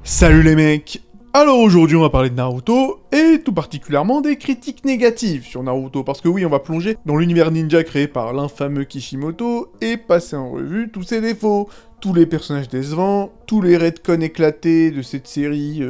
Salut les mecs. Alors aujourd'hui on va parler de Naruto, et tout particulièrement des critiques négatives sur Naruto, parce que oui, on va plonger dans l'univers ninja créé par l'infameux Kishimoto, et passer en revue tous ses défauts, tous les personnages décevants, tous les retcons éclatés de cette série,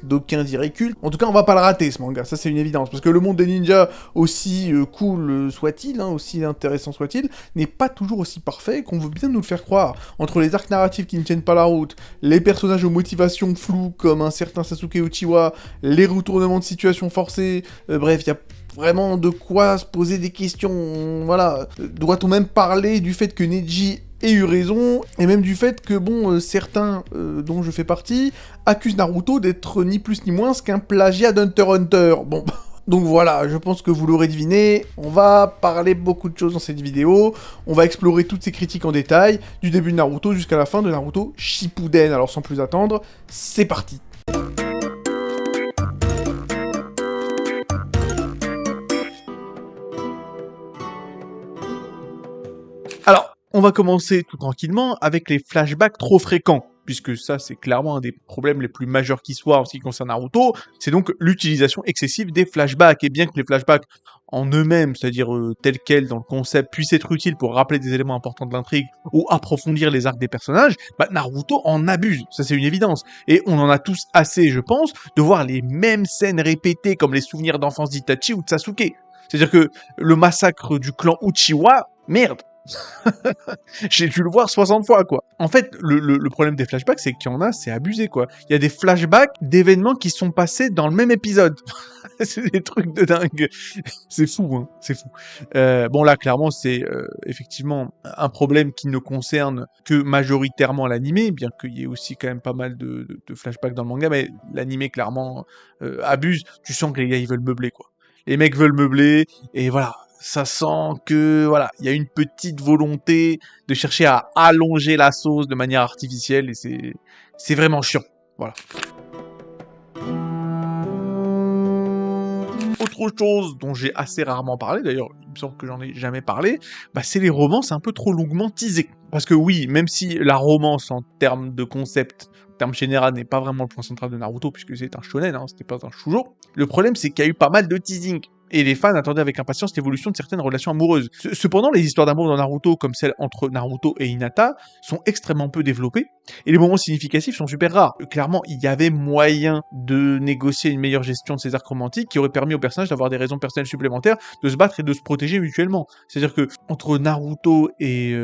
d'aucuns diraient culte. En tout cas, on va pas le rater, ce manga, ça c'est une évidence, parce que le monde des ninjas, aussi cool soit-il, aussi intéressant soit-il, n'est pas toujours aussi parfait qu'on veut bien nous le faire croire. Entre les arcs narratifs qui ne tiennent pas la route, les personnages aux motivations floues, comme un certain Sasuke Uchiwa, les retournements de situation forcés, bref, il y a vraiment de quoi se poser des questions, voilà. Doit-on même parler du fait que Neji ait eu raison, et même du fait que, certains, dont je fais partie, accusent Naruto d'être ni plus ni moins qu'un plagiat d'Hunter x Hunter. Bon, donc voilà, je pense que vous l'aurez deviné, on va parler beaucoup de choses dans cette vidéo, on va explorer toutes ces critiques en détail, du début de Naruto jusqu'à la fin de Naruto Shippuden. Alors sans plus attendre, c'est parti. Alors, on va commencer tout tranquillement avec les flashbacks trop fréquents, puisque ça c'est clairement un des problèmes les plus majeurs qui soient en ce qui concerne Naruto, c'est donc l'utilisation excessive des flashbacks, et bien que les flashbacks en eux-mêmes, c'est-à-dire tels quels dans le concept, puissent être utiles pour rappeler des éléments importants de l'intrigue ou approfondir les arcs des personnages, Naruto en abuse, ça c'est une évidence, et on en a tous assez, je pense, de voir les mêmes scènes répétées comme les souvenirs d'enfance d'Itachi ou de Sasuke. C'est-à-dire que le massacre du clan Uchiwa, merde, j'ai dû le voir 60 fois, quoi. En fait, le problème des flashbacks, c'est qu'il y en a, c'est abusé, quoi. Il y a des flashbacks d'événements qui sont passés dans le même épisode. C'est des trucs de dingue. C'est fou, hein, c'est fou. Bon, là, clairement, c'est effectivement un problème qui ne concerne que majoritairement l'animé, bien qu'il y ait aussi quand même pas mal de flashbacks dans le manga, mais l'animé, clairement, abuse. Tu sens que les gars, ils veulent meubler, quoi. Les mecs veulent meubler, et voilà. Ça sent que, voilà, il y a une petite volonté de chercher à allonger la sauce de manière artificielle, et c'est vraiment chiant. Voilà. Autre chose dont j'ai assez rarement parlé, d'ailleurs, il me semble que j'en ai jamais parlé, c'est les romances un peu trop longuement teasées. Parce que oui, même si la romance en termes de concept, en termes général, n'est pas vraiment le point central de Naruto, puisque c'est un shonen, c'était pas un shoujo, le problème c'est qu'il y a eu pas mal de teasing. Et les fans attendaient avec impatience l'évolution de certaines relations amoureuses. Cependant, les histoires d'amour dans Naruto, comme celle entre Naruto et Hinata, sont extrêmement peu développées, et les moments significatifs sont super rares. Clairement, il y avait moyen de négocier une meilleure gestion de ces arcs romantiques qui aurait permis aux personnages d'avoir des raisons personnelles supplémentaires, de se battre et de se protéger mutuellement. C'est-à-dire que entre Naruto et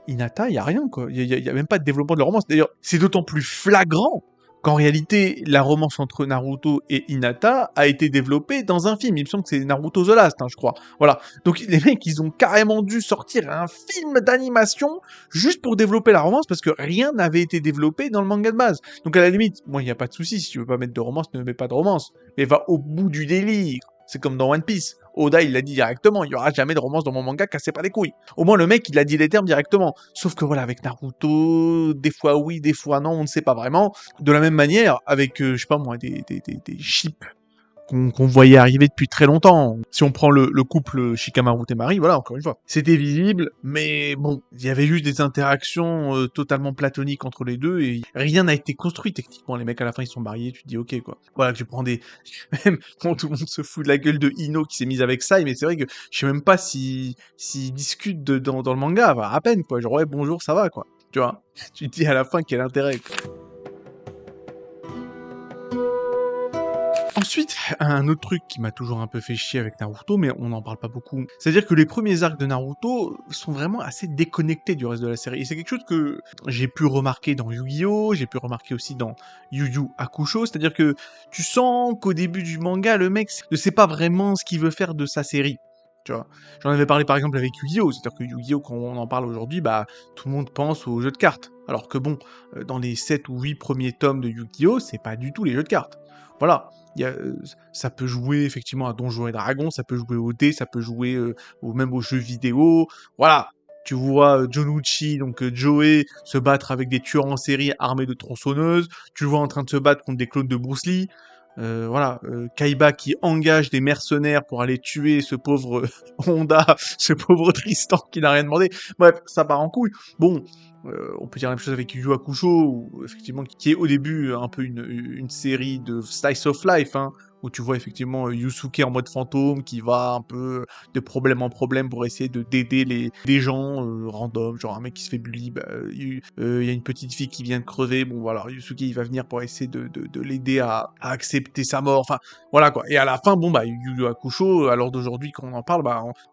Hinata, il y a rien, quoi. Il y a même pas de développement de la romance. D'ailleurs, c'est d'autant plus flagrant qu'en réalité, la romance entre Naruto et Hinata a été développée dans un film. Il me semble que c'est Naruto The Last, je crois. Voilà. Donc les mecs, ils ont carrément dû sortir un film d'animation juste pour développer la romance, parce que rien n'avait été développé dans le manga de base. Donc à la limite, moi, il n'y a pas de souci. Si tu veux pas mettre de romance, ne mets pas de romance. Mais va au bout du délire. C'est comme dans One Piece. Oda, il l'a dit directement, il y aura jamais de romance dans mon manga, cassez pas les couilles. Au moins, le mec, il a dit les termes directement. Sauf que voilà, avec Naruto, des fois oui, des fois non, on ne sait pas vraiment. De la même manière, avec, je sais pas moi, des ships qu'on voyait arriver depuis très longtemps. Si on prend le couple Shikamaru Temari, voilà, encore une fois. C'était visible, mais bon, il y avait juste des interactions totalement platoniques entre les deux, et rien n'a été construit techniquement. Les mecs, à la fin, ils sont mariés, tu te dis, ok, quoi. Voilà, que je prends des... Même, bon, tout le monde se fout de la gueule de Ino qui s'est mise avec Sai, mais c'est vrai que je sais même pas s'ils discutent dans le manga, à peine, quoi. Genre, ouais, bonjour, ça va, quoi. Tu vois. Tu te dis à la fin quel intérêt, quoi. Ensuite, un autre truc qui m'a toujours un peu fait chier avec Naruto, mais on n'en parle pas beaucoup, c'est-à-dire que les premiers arcs de Naruto sont vraiment assez déconnectés du reste de la série. Et c'est quelque chose que j'ai pu remarquer dans Yu-Gi-Oh!, j'ai pu remarquer aussi dans Yu Yu Hakusho, c'est-à-dire que tu sens qu'au début du manga, le mec ne sait pas vraiment ce qu'il veut faire de sa série. Tu vois, j'en avais parlé par exemple avec Yu-Gi-Oh! C'est-à-dire que Yu-Gi-Oh! Quand on en parle aujourd'hui, tout le monde pense aux jeux de cartes. Alors que bon, dans les 7 ou 8 premiers tomes de Yu-Gi-Oh! C'est pas du tout les jeux de cartes. Voilà. Ça peut jouer effectivement à Donjons et Dragons, ça peut jouer au dé, ça peut jouer même aux jeux vidéo. Voilà, tu vois Jonuchi, donc Joey, se battre avec des tueurs en série armés de tronçonneuses. Tu le vois en train de se battre contre des clones de Bruce Lee. voilà, Kaiba qui engage des mercenaires pour aller tuer ce pauvre Honda, ce pauvre Tristan qui n'a rien demandé. Bref, ça part en couille. Bon, on peut dire la même chose avec Yu Yu Hakusho, ou effectivement qui est au début un peu une série de slice of life, hein, où tu vois effectivement Yusuke en mode fantôme qui va un peu de problème en problème pour essayer d'aider des gens random, genre un mec qui se fait bully, il y a une petite fille qui vient de crever, bon voilà, Yusuke il va venir pour essayer de l'aider à accepter sa mort, enfin voilà quoi. Et à la fin, bon bah Yu Yu Hakusho, à l'heure d'aujourd'hui quand on en parle,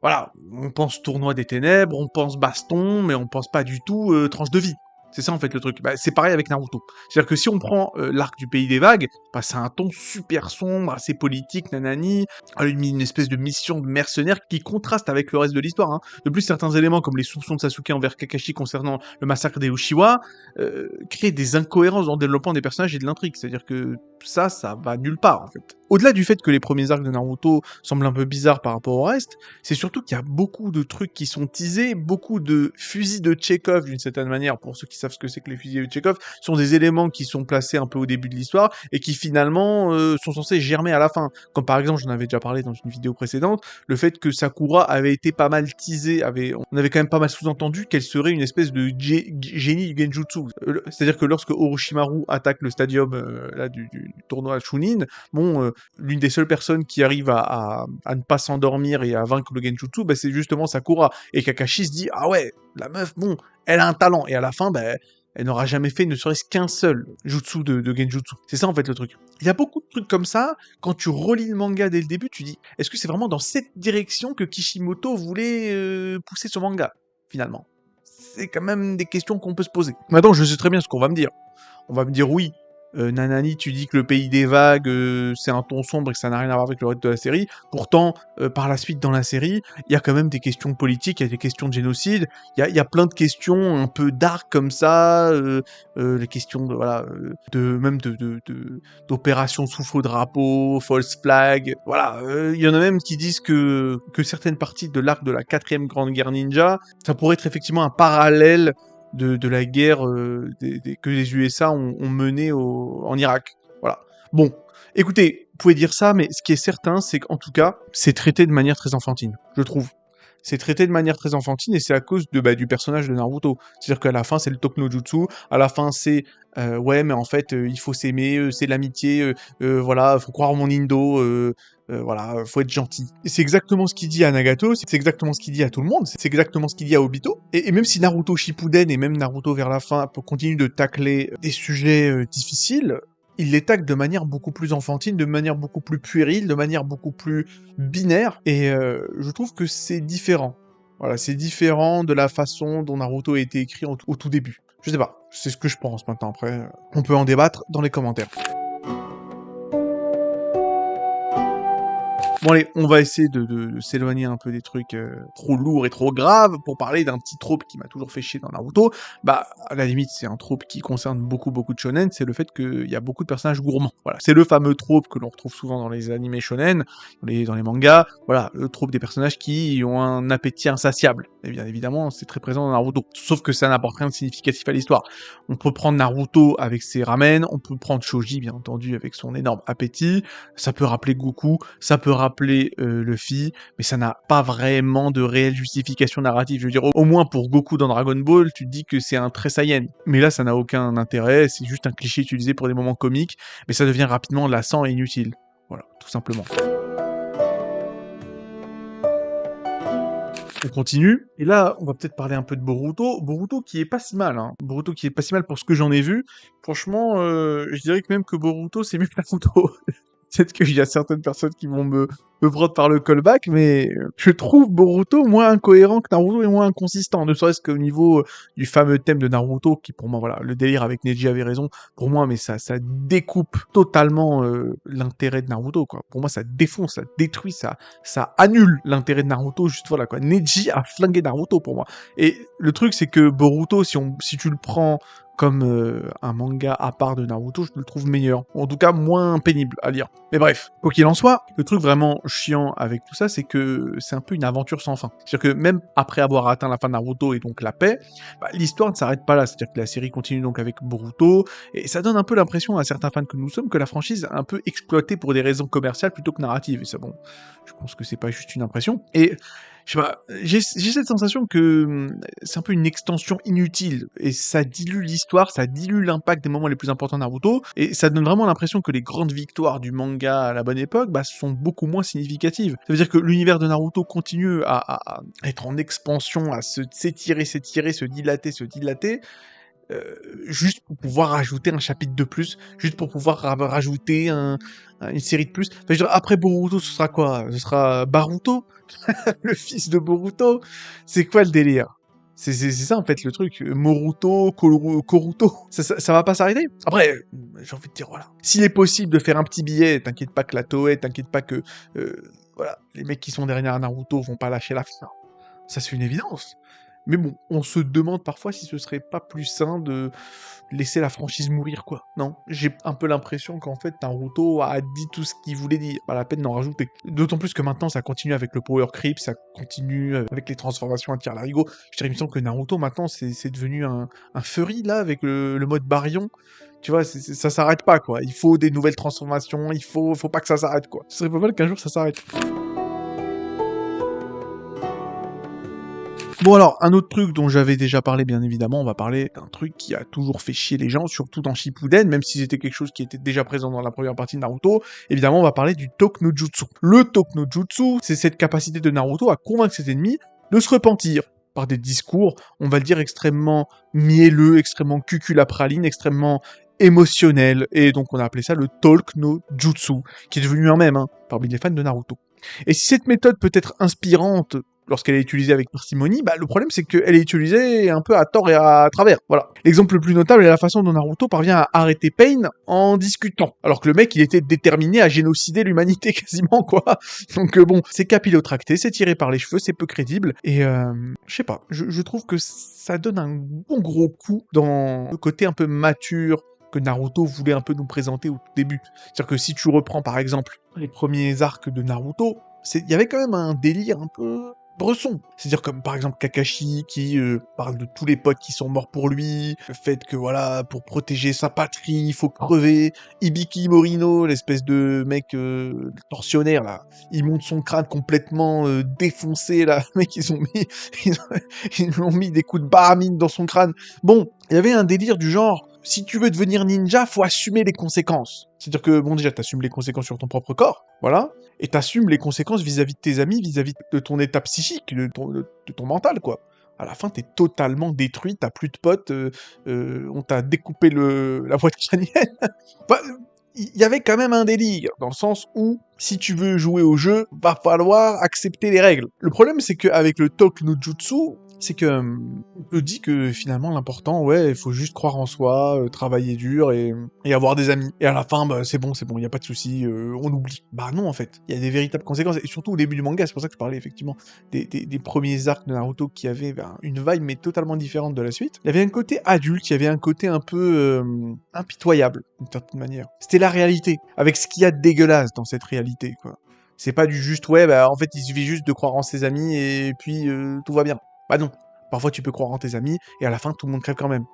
voilà, on pense tournoi des ténèbres, on pense baston, mais on pense pas du tout tranche de vie. C'est ça en fait le truc. Bah, c'est pareil avec Naruto. C'est-à-dire que si on prend l'arc du Pays des Vagues, bah, c'est un ton super sombre, assez politique, nanani, une espèce de mission de mercenaire qui contraste avec le reste de l'histoire. Hein. De plus, certains éléments comme les soupçons de Sasuke envers Kakashi concernant le massacre des Uchiwa créent des incohérences dans le développement des personnages et de l'intrigue. C'est-à-dire que ça va nulle part en fait. Au-delà du fait que les premiers arcs de Naruto semblent un peu bizarres par rapport au reste, c'est surtout qu'il y a beaucoup de trucs qui sont teasés, beaucoup de fusils de Tchekhov d'une certaine manière, pour ceux qui savent ce que c'est que les fusils de Tchekhov, sont des éléments qui sont placés un peu au début de l'histoire et qui finalement sont censés germer à la fin. Comme par exemple, j'en avais déjà parlé dans une vidéo précédente, le fait que Sakura avait été pas mal teasée, on avait quand même pas mal sous-entendu qu'elle serait une espèce de génie du Genjutsu. C'est-à-dire que lorsque Orochimaru attaque le stadium là, du tournoi Chunin, bon, l'une des seules personnes qui arrive à ne pas s'endormir et à vaincre le Genjutsu, bah, c'est justement Sakura. Et Kakashi se dit, ah ouais, la meuf, bon, elle a un talent. Et à la fin, bah, elle n'aura jamais fait ne serait-ce qu'un seul jutsu de Genjutsu. C'est ça en fait le truc. Il y a beaucoup de trucs comme ça, quand tu relis le manga dès le début, tu dis, est-ce que c'est vraiment dans cette direction que Kishimoto voulait pousser son manga, finalement? C'est quand même des questions qu'on peut se poser. Maintenant, je sais très bien ce qu'on va me dire. On va me dire oui, Nanani, tu dis que le pays des vagues, c'est un ton sombre et que ça n'a rien à voir avec le reste de la série. Pourtant, par la suite dans la série, il y a quand même des questions politiques, il y a des questions de génocide, il y a plein de questions un peu dark comme ça, les questions de voilà, d'opérations sous faux drapeau, false flag, voilà. Il y en a même qui disent que certaines parties de l'arc de la 4e Grande Guerre Ninja, ça pourrait être effectivement un parallèle de la guerre que les USA ont menée en Irak. Voilà. Bon, écoutez, vous pouvez dire ça, mais ce qui est certain, c'est qu'en tout cas, c'est traité de manière très enfantine, je trouve. C'est traité de manière très enfantine et c'est à cause du personnage de Naruto. C'est-à-dire qu'à la fin, c'est le Tokno-jutsu, à la fin, c'est ouais, mais en fait, il faut s'aimer, c'est l'amitié, voilà, faut croire en mon Indo, voilà, faut être gentil. Et c'est exactement ce qu'il dit à Nagato, c'est exactement ce qu'il dit à tout le monde, c'est exactement ce qu'il dit à Obito. Et même si Naruto Shippuden et même Naruto vers la fin continuent de tacler des sujets difficiles, il les tacle de manière beaucoup plus enfantine, de manière beaucoup plus puérile, de manière beaucoup plus binaire, et je trouve que c'est différent. Voilà, c'est différent de la façon dont Naruto a été écrit au tout début. Je sais pas, c'est ce que je pense maintenant, après, on peut en débattre dans les commentaires. Bon allez, on va essayer de s'éloigner un peu des trucs trop lourds et trop graves pour parler d'un petit trope qui m'a toujours fait chier dans Naruto. Bah, à la limite, c'est un trope qui concerne beaucoup de shonen, c'est le fait qu'il y a beaucoup de personnages gourmands. Voilà, c'est le fameux trope que l'on retrouve souvent dans les animés shonen, dans les mangas. Voilà, le trope des personnages qui ont un appétit insatiable. Et bien évidemment, c'est très présent dans Naruto. Sauf que ça n'apporte rien de significatif à l'histoire. On peut prendre Naruto avec ses ramen, on peut prendre Choji, bien entendu, avec son énorme appétit. Ça peut rappeler Goku, ça peut rappeler Luffy, mais ça n'a pas vraiment de réelle justification narrative. Je veux dire, au moins pour Goku dans Dragon Ball, tu te dis que c'est un trait Saiyan. Mais là, ça n'a aucun intérêt, c'est juste un cliché utilisé pour des moments comiques, mais ça devient rapidement lassant et inutile. Voilà, tout simplement. On continue, et là, on va peut-être parler un peu de Boruto. Boruto qui est pas si mal, hein. Boruto qui est pas si mal pour ce que j'en ai vu. Franchement, je dirais que même que Boruto, c'est mieux que Naruto. Peut-être qu'il y a certaines personnes qui vont me prendre par le callback, mais je trouve Boruto moins incohérent que Naruto et moins inconsistant, ne serait-ce qu'au niveau du fameux thème de Naruto, qui pour moi, voilà, le délire avec Neji avait raison, pour moi, mais ça découpe totalement l'intérêt de Naruto, quoi. Pour moi, ça défonce, ça détruit, ça annule l'intérêt de Naruto, juste voilà, quoi. Neji a flingué Naruto, pour moi. Et le truc, c'est que Boruto, si tu le prends comme un manga à part de Naruto, je le trouve meilleur. Ou en tout cas, moins pénible à lire. Mais bref, quoi qu'il en soit, le truc vraiment chiant avec tout ça, c'est que c'est un peu une aventure sans fin. C'est-à-dire que même après avoir atteint la fin de Naruto et donc la paix, bah, l'histoire ne s'arrête pas là. C'est-à-dire que la série continue donc avec Boruto, et ça donne un peu l'impression à certains fans que nous sommes que la franchise est un peu exploitée pour des raisons commerciales plutôt que narratives. Et ça, bon, je pense que c'est pas juste une impression. Et je sais pas, j'ai cette sensation que c'est un peu une extension inutile, et ça dilue l'histoire, ça dilue l'impact des moments les plus importants de Naruto, et ça donne vraiment l'impression que les grandes victoires du manga à la bonne époque bah, sont beaucoup moins significatives. Ça veut dire que l'univers de Naruto continue à être en expansion, à s'étirer, se dilater, juste pour pouvoir rajouter un chapitre de plus, juste pour pouvoir rajouter une série de plus. Enfin, je veux dire, après Boruto, ce sera quoi? Ce sera Baruto? Le fils de Boruto? C'est quoi le délire? C'est ça en fait le truc. Moruto, Koruto, ça va pas s'arrêter. Après, j'ai envie de dire voilà. S'il est possible de faire un petit billet, t'inquiète pas que la Toei, t'inquiète pas que voilà, les mecs qui sont derrière Naruto vont pas lâcher l'affaire. Ça c'est une évidence. Mais bon, on se demande parfois si ce serait pas plus sain de laisser la franchise mourir, quoi. Non, j'ai un peu l'impression qu'en fait, Naruto a dit tout ce qu'il voulait dire. Pas la peine d'en rajouter. D'autant plus que maintenant, ça continue avec le Power Creep, ça continue avec les transformations à tir larigot. Je dirais, il me semble que Naruto, maintenant, c'est devenu un furry, là, avec le mode Baryon. Tu vois, ça s'arrête pas, quoi. Il faut des nouvelles transformations, il faut pas que ça s'arrête, quoi. Ce serait pas mal qu'un jour ça s'arrête. Bon alors, un autre truc dont j'avais déjà parlé, bien évidemment, on va parler d'un truc qui a toujours fait chier les gens, surtout dans Shippuden, même si c'était quelque chose qui était déjà présent dans la première partie de Naruto. Évidemment, on va parler du Talk no Jutsu. Le Talk no Jutsu, c'est cette capacité de Naruto à convaincre ses ennemis de se repentir par des discours, on va le dire, extrêmement mielleux, extrêmement cuculapraline, extrêmement émotionnel, et donc on a appelé ça le Talk no Jutsu, qui est devenu un mème parmi les fans de Naruto. Et si cette méthode peut être inspirante lorsqu'elle est utilisée avec parcimonie, bah, le problème c'est qu'elle est utilisée un peu à tort et à travers. Voilà. L'exemple le plus notable est la façon dont Naruto parvient à arrêter Pain en discutant. Alors que le mec, il était déterminé à génocider l'humanité quasiment, quoi. Donc bon, c'est capillotracté, c'est tiré par les cheveux, c'est peu crédible, et je sais pas, je trouve que ça donne un bon gros coup dans le côté un peu mature que Naruto voulait un peu nous présenter au tout début. C'est-à-dire que si tu reprends par exemple les premiers arcs de Naruto, il y avait quand même un délire un peu bresson. C'est-à-dire comme par exemple Kakashi qui parle de tous les potes qui sont morts pour lui, le fait que voilà, pour protéger sa patrie, il faut crever. Ibiki Morino, l'espèce de mec tortionnaire là, il monte son crâne complètement défoncé là, le mec ils lui ont mis des coups de baramine dans son crâne. Bon, il y avait un délire du genre, si tu veux devenir ninja, faut assumer les conséquences. C'est-à-dire que, bon, déjà, t'assumes les conséquences sur ton propre corps, voilà, et t'assumes les conséquences vis-à-vis de tes amis, vis-à-vis de ton état psychique, de ton mental, quoi. À la fin, t'es totalement détruit, t'as plus de potes, on t'a découpé la voie crânienne. Bah, il y avait quand même un délire, dans le sens où, si tu veux jouer au jeu, va falloir accepter les règles. Le problème, c'est qu'avec le Talk no Jutsu, c'est que on te dit que finalement l'important, ouais, il faut juste croire en soi, travailler dur et avoir des amis. Et à la fin, bah c'est bon, il y a pas de souci, on oublie. Bah non en fait, il y a des véritables conséquences, et surtout au début du manga, c'est pour ça que je parlais effectivement des premiers arcs de Naruto qui avaient une vibe mais totalement différente de la suite. Il y avait un côté adulte, il y avait un côté un peu impitoyable d'une certaine manière. C'était la réalité, avec ce qu'il y a de dégueulasse dans cette réalité, quoi. C'est pas du juste, ouais, bah en fait il suffit juste de croire en ses amis et puis tout va bien. Bah non, parfois tu peux croire en tes amis, et à la fin tout le monde crève quand même.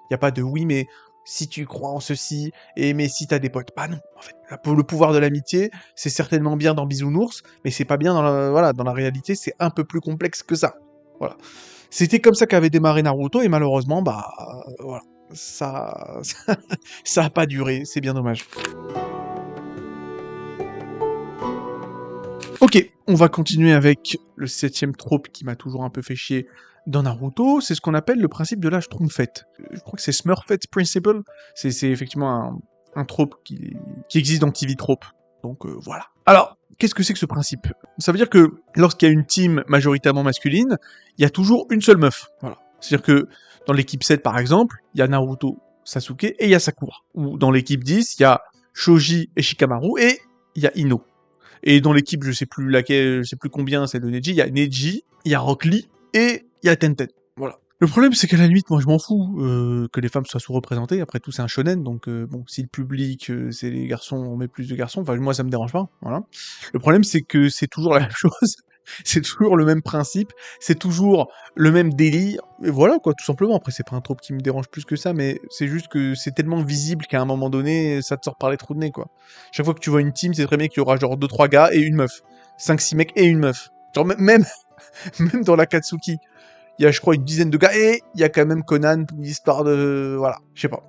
Y a pas de oui, mais si tu crois en ceci, et mais si t'as des potes. Bah non, en fait, le pouvoir de l'amitié, c'est certainement bien dans Bisounours, mais c'est pas bien dans la réalité, c'est un peu plus complexe que ça. Voilà. C'était comme ça qu'avait démarré Naruto, et malheureusement, bah voilà, ça a pas duré, c'est bien dommage. Ok, on va continuer avec le 7ème trope qui m'a toujours un peu fait chier dans Naruto, c'est ce qu'on appelle le principe de la Schtroumpfette. Je crois que c'est Smurfette Principle, c'est effectivement un trope qui existe dans TV Trope, donc voilà. Alors, qu'est-ce que c'est que ce principe? Ça veut dire que lorsqu'il y a une team majoritairement masculine, il y a toujours une seule meuf, voilà. C'est-à-dire que dans l'équipe 7 par exemple, il y a Naruto, Sasuke et il y a Sakura. Ou dans l'équipe 10, il y a Shoji et Shikamaru et il y a Ino. Et dans l'équipe, je sais plus laquelle, je sais plus combien, c'est de Neji, il y a Neji, il y a Rock Lee, et il y a Tenten. Voilà. Le problème, c'est qu'à la limite, moi, je m'en fous que les femmes soient sous-représentées. Après tout, c'est un shonen, donc bon, si le public, c'est les garçons, on met plus de garçons. Enfin, moi, ça me dérange pas, voilà. Le problème, c'est que c'est toujours la même chose. C'est toujours le même principe. C'est toujours le même délire. Et voilà, quoi, tout simplement. Après, c'est pas un trope qui me dérange plus que ça, mais c'est juste que c'est tellement visible qu'à un moment donné, ça te sort par les trous de nez, quoi. Chaque fois que tu vois une team, c'est très bien qu'il y aura genre 2-3 gars et une meuf. 5-6 mecs et une meuf. Genre, même, même dans la Katsuki. Il y a, je crois, une dizaine de gars, et il y a quand même Conan, histoire de... Voilà, je sais pas.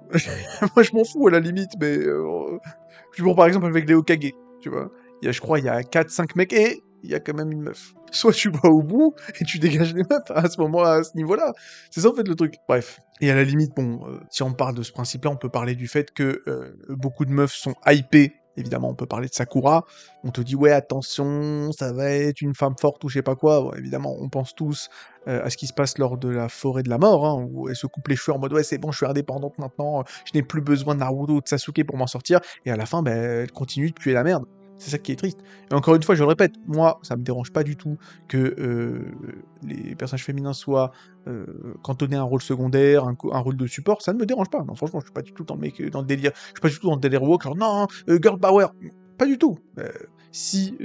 Moi, je m'en fous, à la limite, mais... Je prends par exemple avec les Hokage, tu vois. Il y a, je crois, il y a 4-5 mecs, et il y a quand même une meuf. Soit tu vas au bout, et tu dégages les meufs, à ce moment-là, à ce niveau-là. C'est ça, en fait, le truc. Bref. Et à la limite, bon, si on parle de ce principe-là, on peut parler du fait que beaucoup de meufs sont hypées. Évidemment, on peut parler de Sakura. On te dit, ouais, attention, ça va être une femme forte ou je sais pas quoi. Bon, évidemment, on pense tous à ce qui se passe lors de la forêt de la mort, hein, où elle se coupe les cheveux en mode, ouais, c'est bon, je suis indépendante maintenant, je n'ai plus besoin de Naruto ou de Sasuke pour m'en sortir. Et à la fin, ben, elle continue de puer la merde. C'est ça qui est triste. Et encore une fois, je le répète, moi, ça me dérange pas du tout que les personnages féminins soient cantonnés à un rôle secondaire, un rôle de support, ça ne me dérange pas. Non, franchement, je suis pas du tout dans le délire. Je suis pas du tout dans le délire woke, genre non, girl power. Pas du tout. Si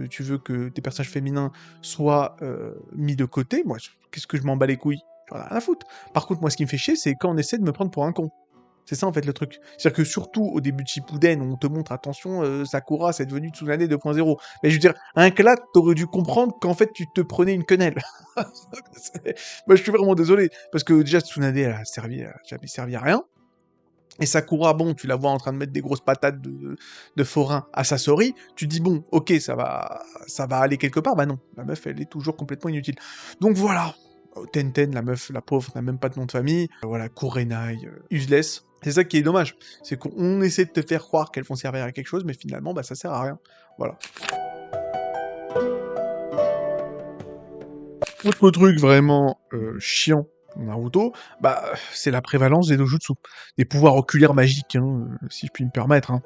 tu veux que tes personnages féminins soient mis de côté, moi, qu'est-ce que je m'en bats les couilles? J'en ai rien à foutre. Par contre, moi, ce qui me fait chier, c'est quand on essaie de me prendre pour un con. C'est ça en fait le truc. C'est-à-dire que surtout au début de Shippuden, on te montre attention, Sakura c'est devenu Tsunade 2.0. Mais je veux dire, un que là, t'aurais dû comprendre qu'en fait tu te prenais une quenelle. Moi je suis vraiment désolé. Parce que déjà Tsunade elle a jamais servi à rien. Et Sakura, bon, tu la vois en train de mettre des grosses patates de forain à Sasori, tu te dis bon, ok, ça va aller quelque part, bah non, la meuf elle est toujours complètement inutile. Donc voilà, Tenten, la meuf, la pauvre, n'a même pas de nom de famille, voilà, Kurenai, useless. C'est ça qui est dommage, c'est qu'on essaie de te faire croire qu'elles vont servir à quelque chose, mais finalement, bah ça sert à rien. Voilà. Autre truc vraiment chiant dans Naruto, bah c'est la prévalence des dojutsu, des pouvoirs oculaires magiques, hein, si je puis me permettre. Hein.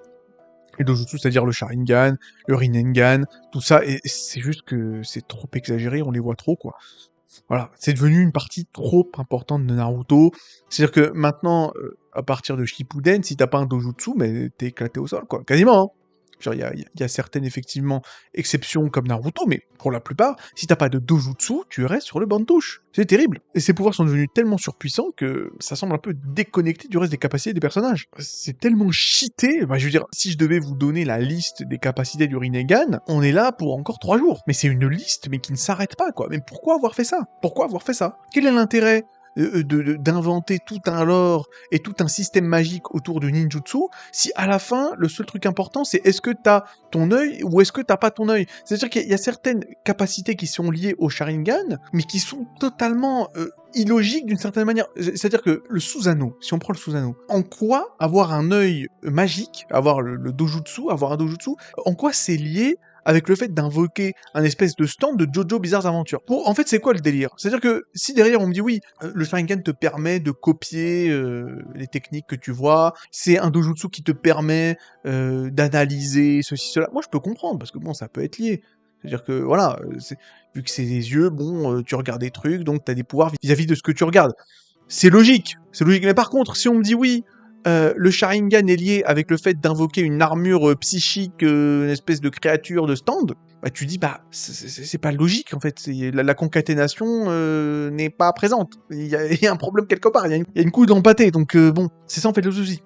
Les dojutsu, c'est-à-dire le Sharingan, le Rinnegan, tout ça, et c'est juste que c'est trop exagéré, on les voit trop, quoi. Voilà, c'est devenu une partie trop importante de Naruto. C'est-à-dire que maintenant, à partir de Shippuden, si t'as pas un dojutsu, mais t'es éclaté au sol, quoi. Quasiment, hein. Genre, il y a certaines, effectivement, exceptions comme Naruto, mais pour la plupart, si t'as pas de dojutsu, tu restes sur le banc de touche. C'est terrible. Et ces pouvoirs sont devenus tellement surpuissants que ça semble un peu déconnecté du reste des capacités des personnages. C'est tellement cheaté. Bah, je veux dire, si je devais vous donner la liste des capacités du Rinnegan, on est là pour encore 3 jours. Mais c'est une liste, mais qui ne s'arrête pas, quoi. Mais pourquoi avoir fait ça? Pourquoi avoir fait ça? Quel est l'intérêt d'inventer tout un lore et tout un système magique autour du ninjutsu, si à la fin, le seul truc important, c'est est-ce que t'as ton œil ou est-ce que t'as pas ton œil? C'est-à-dire qu'il y a certaines capacités qui sont liées au Sharingan, mais qui sont totalement illogiques d'une certaine manière. C'est-à-dire que le Susanoo, si on prend le Susanoo, en quoi avoir un œil magique, avoir le dojutsu, avoir un dojutsu, en quoi c'est lié avec le fait d'invoquer un espèce de stand de Jojo Bizarres Aventures. Bon, en fait, c'est quoi le délire? C'est-à-dire que si derrière on me dit oui, le Sharingan te permet de copier les techniques que tu vois, c'est un dojutsu qui te permet d'analyser ceci, cela, moi je peux comprendre, parce que bon, ça peut être lié. C'est-à-dire que voilà, vu que c'est des yeux, bon, tu regardes des trucs, donc t'as des pouvoirs vis-à-vis de ce que tu regardes. C'est logique. Mais par contre, si on me dit oui, le Sharingan est lié avec le fait d'invoquer une armure psychique, une espèce de créature de stand, bah tu dis bah c'est pas logique en fait. La concaténation n'est pas présente. Il y a un problème quelque part. Il y a une couille dans le pâté. Donc bon, c'est ça en fait le souci.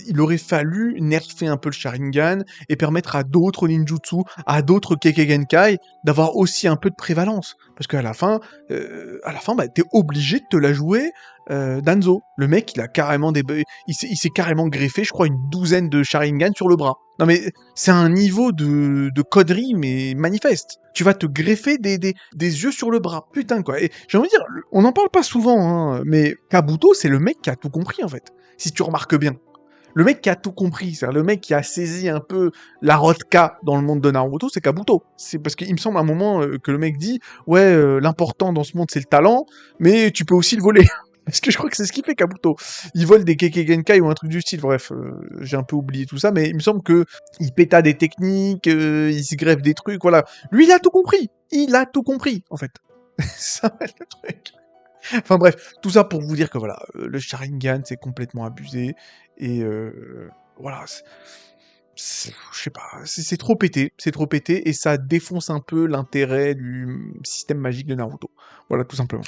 Il aurait fallu nerfer un peu le Sharingan et permettre à d'autres ninjutsu, à d'autres Kekkei d'avoir aussi un peu de prévalence. Parce qu'à la fin, bah, t'es obligé de te la jouer Danzo. Le mec, il s'est carrément greffé, je crois, une douzaine de Sharingan sur le bras. Non mais, c'est un niveau de connerie, mais manifeste. Tu vas te greffer des yeux sur le bras. Putain, quoi. Et j'ai envie de dire, on n'en parle pas souvent, hein, mais Kabuto, c'est le mec qui a tout compris, en fait. Si tu remarques bien. Le mec qui a tout compris, c'est-à-dire le mec qui a saisi un peu la Rotka dans le monde de Naruto, c'est Kabuto. C'est parce qu'il me semble à un moment que le mec dit « Ouais, l'important dans ce monde, c'est le talent, mais tu peux aussi le voler. » Parce que je crois que c'est ce qu'il fait, Kabuto. Il vole des Kekkei Genkai ou un truc du style, bref, j'ai un peu oublié tout ça, mais il me semble que il péta des techniques, il se greffe des trucs, voilà. Lui, il a tout compris. Il a tout compris, en fait. Ça va être le truc. Enfin bref, tout ça pour vous dire que voilà, le Sharingan, c'est complètement abusé et voilà, je sais pas, c'est trop pété et ça défonce un peu l'intérêt du, système magique de Naruto. Voilà, tout simplement.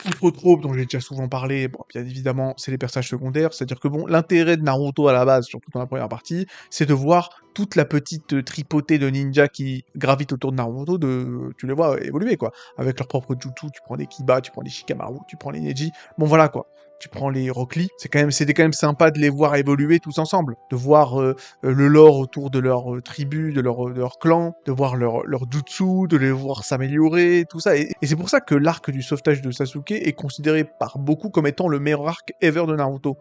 Outre Trope, dont j'ai déjà souvent parlé, bon, bien évidemment, c'est les personnages secondaires. C'est-à-dire que bon, l'intérêt de Naruto à la base, surtout dans la première partie, c'est de voir toute la petite tripotée de ninjas qui gravitent autour de Naruto, tu les vois évoluer, quoi. Avec leur propre jutsu, tu prends des Kiba, tu prends des Shikamaru, tu prends les Neji. Bon, voilà, quoi. Tu prends les Rock Lee, c'était quand même sympa de les voir évoluer tous ensemble, de voir le lore autour de leur tribu, de leur clan, de voir leur jutsu, de les voir s'améliorer, tout ça. Et c'est pour ça que l'arc du sauvetage de Sasuke est considéré par beaucoup comme étant le meilleur arc ever de Naruto.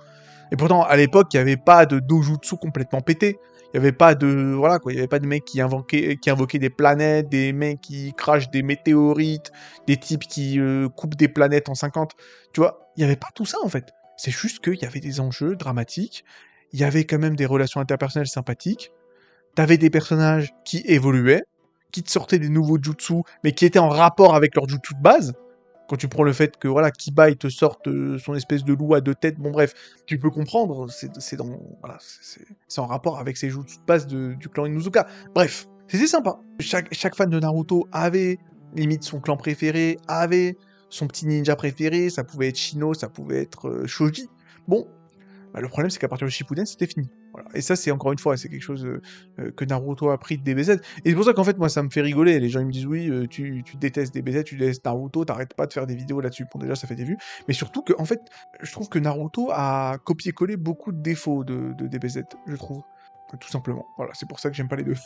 Et pourtant, à l'époque, il n'y avait pas de dojutsu complètement pété. Il n'y avait pas de... Voilà, quoi. Il n'y avait pas de mecs qui invoquaient des planètes, des mecs qui crachent des météorites, des types qui coupent des planètes en 50. Tu vois, il n'y avait pas tout ça, en fait. C'est juste qu'il y avait des enjeux dramatiques, il y avait quand même des relations interpersonnelles sympathiques, t'avais des personnages qui évoluaient, qui te sortaient des nouveaux jutsu, mais qui étaient en rapport avec leur jutsu de base. Quand tu prends le fait que voilà, Kiba il te sorte son espèce de loup à deux têtes, bon bref, tu peux comprendre, c'est en rapport avec ses jutsu de base du clan Inuzuka. Bref, c'était sympa. Chaque fan de Naruto avait limite son clan préféré, avait son petit ninja préféré, ça pouvait être Shino, ça pouvait être Shoji. Bon, bah, le problème c'est qu'à partir de Shippuden c'était fini. Voilà. Et ça c'est encore une fois, c'est quelque chose que Naruto a pris de DBZ. Et c'est pour ça qu'en fait moi ça me fait rigoler. Les gens ils me disent oui, tu détestes DBZ, tu détestes Naruto, t'arrêtes pas de faire des vidéos là-dessus. Bon déjà ça fait des vues. Mais surtout que en fait, je trouve que Naruto a copié-collé beaucoup de défauts de DBZ, je trouve. Tout simplement. Voilà, c'est pour ça que j'aime pas les deux.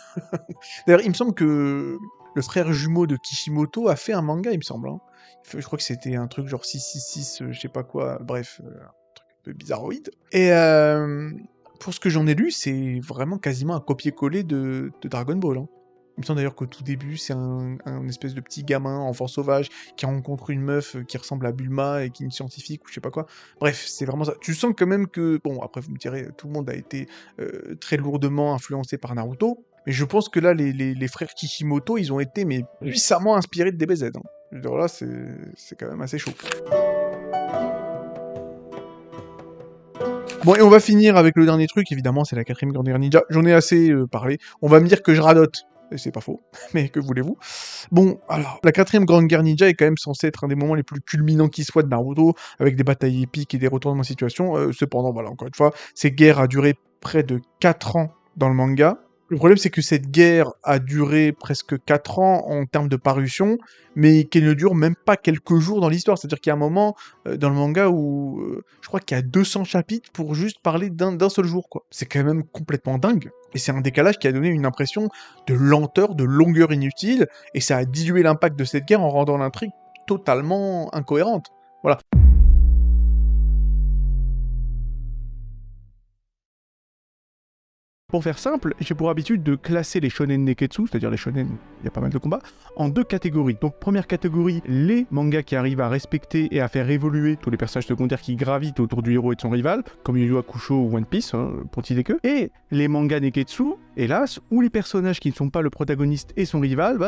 D'ailleurs, il me semble que le frère jumeau de Kishimoto a fait un manga, il me semble. Hein. Je crois que c'était un truc genre 666, je sais pas quoi, bref, un truc un peu bizarroïde. Et pour ce que j'en ai lu, c'est vraiment quasiment un copier-coller de Dragon Ball. Hein. Il me semble d'ailleurs qu'au tout début, c'est un espèce de petit gamin, enfant sauvage, qui rencontre une meuf qui ressemble à Bulma et qui est une scientifique ou je sais pas quoi. Bref, c'est vraiment ça. Tu sens quand même que... Bon, après vous me direz, tout le monde a été très lourdement influencé par Naruto, mais je pense que là, les frères Kishimoto, ils ont été mais puissamment inspirés de DBZ. Hein. Je veux dire, là, c'est quand même assez chaud. Bon, et on va finir avec le dernier truc, évidemment, c'est la 4ème Grande Guerre Ninja. J'en ai assez parlé. On va me dire que je radote. Et c'est pas faux, mais que voulez-vous. Bon, alors, la 4ème Grande Guerre Ninja est quand même censée être un des moments les plus culminants qui soient de Naruto, avec des batailles épiques et des retournements de situation. Cependant, voilà, encore une fois, cette guerre a duré près de 4 ans dans le manga. Le problème, c'est que cette guerre a duré presque 4 ans en termes de parution, mais qu'elle ne dure même pas quelques jours dans l'histoire. C'est-à-dire qu'il y a un moment dans le manga où je crois qu'il y a 200 chapitres pour juste parler d'un seul jour, quoi. C'est quand même complètement dingue. Et c'est un décalage qui a donné une impression de lenteur, de longueur inutile, et ça a dilué l'impact de cette guerre en rendant l'intrigue totalement incohérente. Voilà. Pour faire simple, j'ai pour habitude de classer les shonen neketsu, c'est-à-dire les shonen, il y a pas mal de combats, en 2 catégories. Donc première catégorie, les mangas qui arrivent à respecter et à faire évoluer tous les personnages secondaires qui gravitent autour du héros et de son rival, comme Yu Yu Hakusho ou One Piece, pour citer que. Et les mangas neketsu, hélas, où les personnages qui ne sont pas le protagoniste et son rival,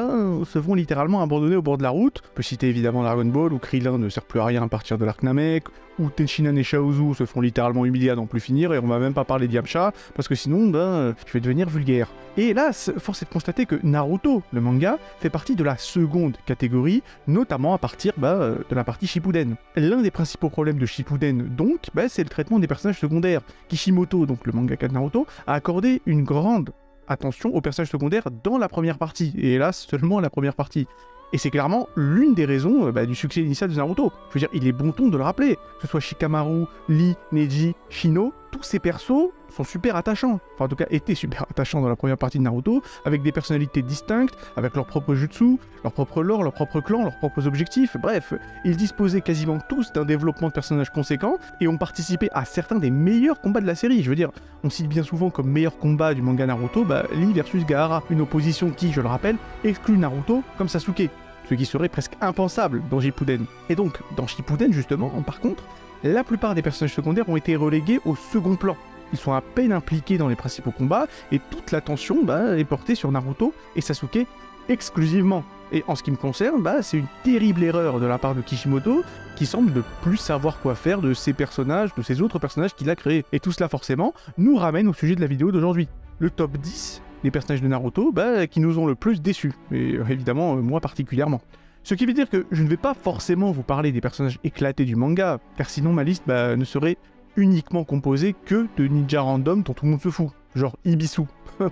se font littéralement abandonner au bord de la route. On peut citer évidemment Dragon Ball, où Krillin ne sert plus à rien à partir de l'arc Namek, où Tenshinhan et Chaozu se font littéralement humilier à n'en plus finir, et on va même pas parler d'Yamcha, parce que sinon, je vais devenir vulgaire. Et hélas, force est de constater que Naruto, le manga, fait partie de la seconde catégorie, notamment à partir de la partie Shippuden. L'un des principaux problèmes de Shippuden, donc, c'est le traitement des personnages secondaires. Kishimoto, donc le mangaka de Naruto, a accordé une grande attention aux personnages secondaires dans la première partie, et hélas, seulement la première partie. Et c'est clairement l'une des raisons du succès initial de Naruto. Je veux dire, il est bon ton de le rappeler. Que ce soit Shikamaru, Lee, Neji, Shino, tous ces persos sont super attachants. Enfin, en tout cas, étaient super attachants dans la première partie de Naruto, avec des personnalités distinctes, avec leur propre jutsu, leur propre lore, leur propre clan, leurs propres objectifs. Bref, ils disposaient quasiment tous d'un développement de personnages conséquent et ont participé à certains des meilleurs combats de la série. Je veux dire, on cite bien souvent comme meilleur combat du manga Naruto, Lee versus Gaara. Une opposition qui, je le rappelle, exclut Naruto comme Sasuke. Ce qui serait presque impensable dans Shippuden. Et donc, dans Shippuden, justement, par contre, la plupart des personnages secondaires ont été relégués au second plan. Ils sont à peine impliqués dans les principaux combats, et toute l'attention est portée sur Naruto et Sasuke exclusivement. Et en ce qui me concerne, c'est une terrible erreur de la part de Kishimoto, qui semble ne plus savoir quoi faire de ces personnages, de ces autres personnages qu'il a créés. Et tout cela, forcément, nous ramène au sujet de la vidéo d'aujourd'hui. Le top 10 des personnages de Naruto qui nous ont le plus déçus. Et évidemment, moi particulièrement. Ce qui veut dire que je ne vais pas forcément vous parler des personnages éclatés du manga, car sinon ma liste ne serait uniquement composée que de ninjas random dont tout le monde se fout. Genre Ibisu,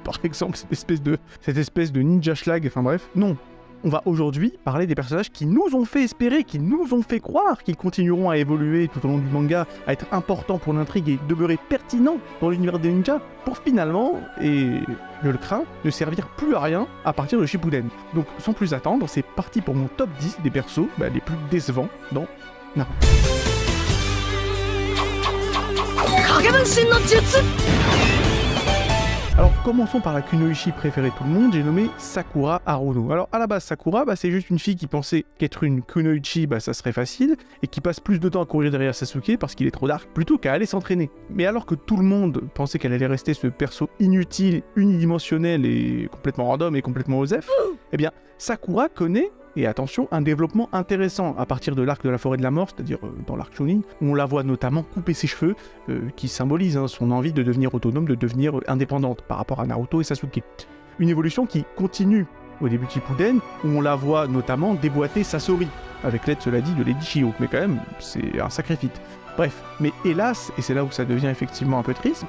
par exemple, cette espèce de ninja schlag, enfin bref. Non, on va aujourd'hui parler des personnages qui nous ont fait espérer, qui nous ont fait croire qu'ils continueront à évoluer tout au long du manga, à être importants pour l'intrigue et demeurer pertinents dans l'univers des ninjas, pour finalement, et je le crains, ne servir plus à rien à partir de Shippuden. Donc sans plus attendre, c'est parti pour mon top 10 des persos les plus décevants dans Naruto. Alors commençons par la kunoichi préférée de tout le monde, j'ai nommé Sakura Haruno. Alors à la base Sakura, c'est juste une fille qui pensait qu'être une kunoichi, ça serait facile, et qui passe plus de temps à courir derrière Sasuke parce qu'il est trop dark, plutôt qu'à aller s'entraîner. Mais alors que tout le monde pensait qu'elle allait rester ce perso inutile, unidimensionnel et complètement random et complètement osef, eh bien Sakura connaît, et attention, un développement intéressant à partir de l'arc de la forêt de la mort, c'est-à-dire dans l'arc Chunin, où on la voit notamment couper ses cheveux, qui symbolise son envie de devenir autonome, de devenir indépendante par rapport à Naruto et Sasuke. Une évolution qui continue au début de Shippuden, où on la voit notamment déboîter Sasori, avec l'aide, cela dit, de Lady Shio, mais quand même, c'est un sacré feat. Bref, mais hélas, et c'est là où ça devient effectivement un peu triste,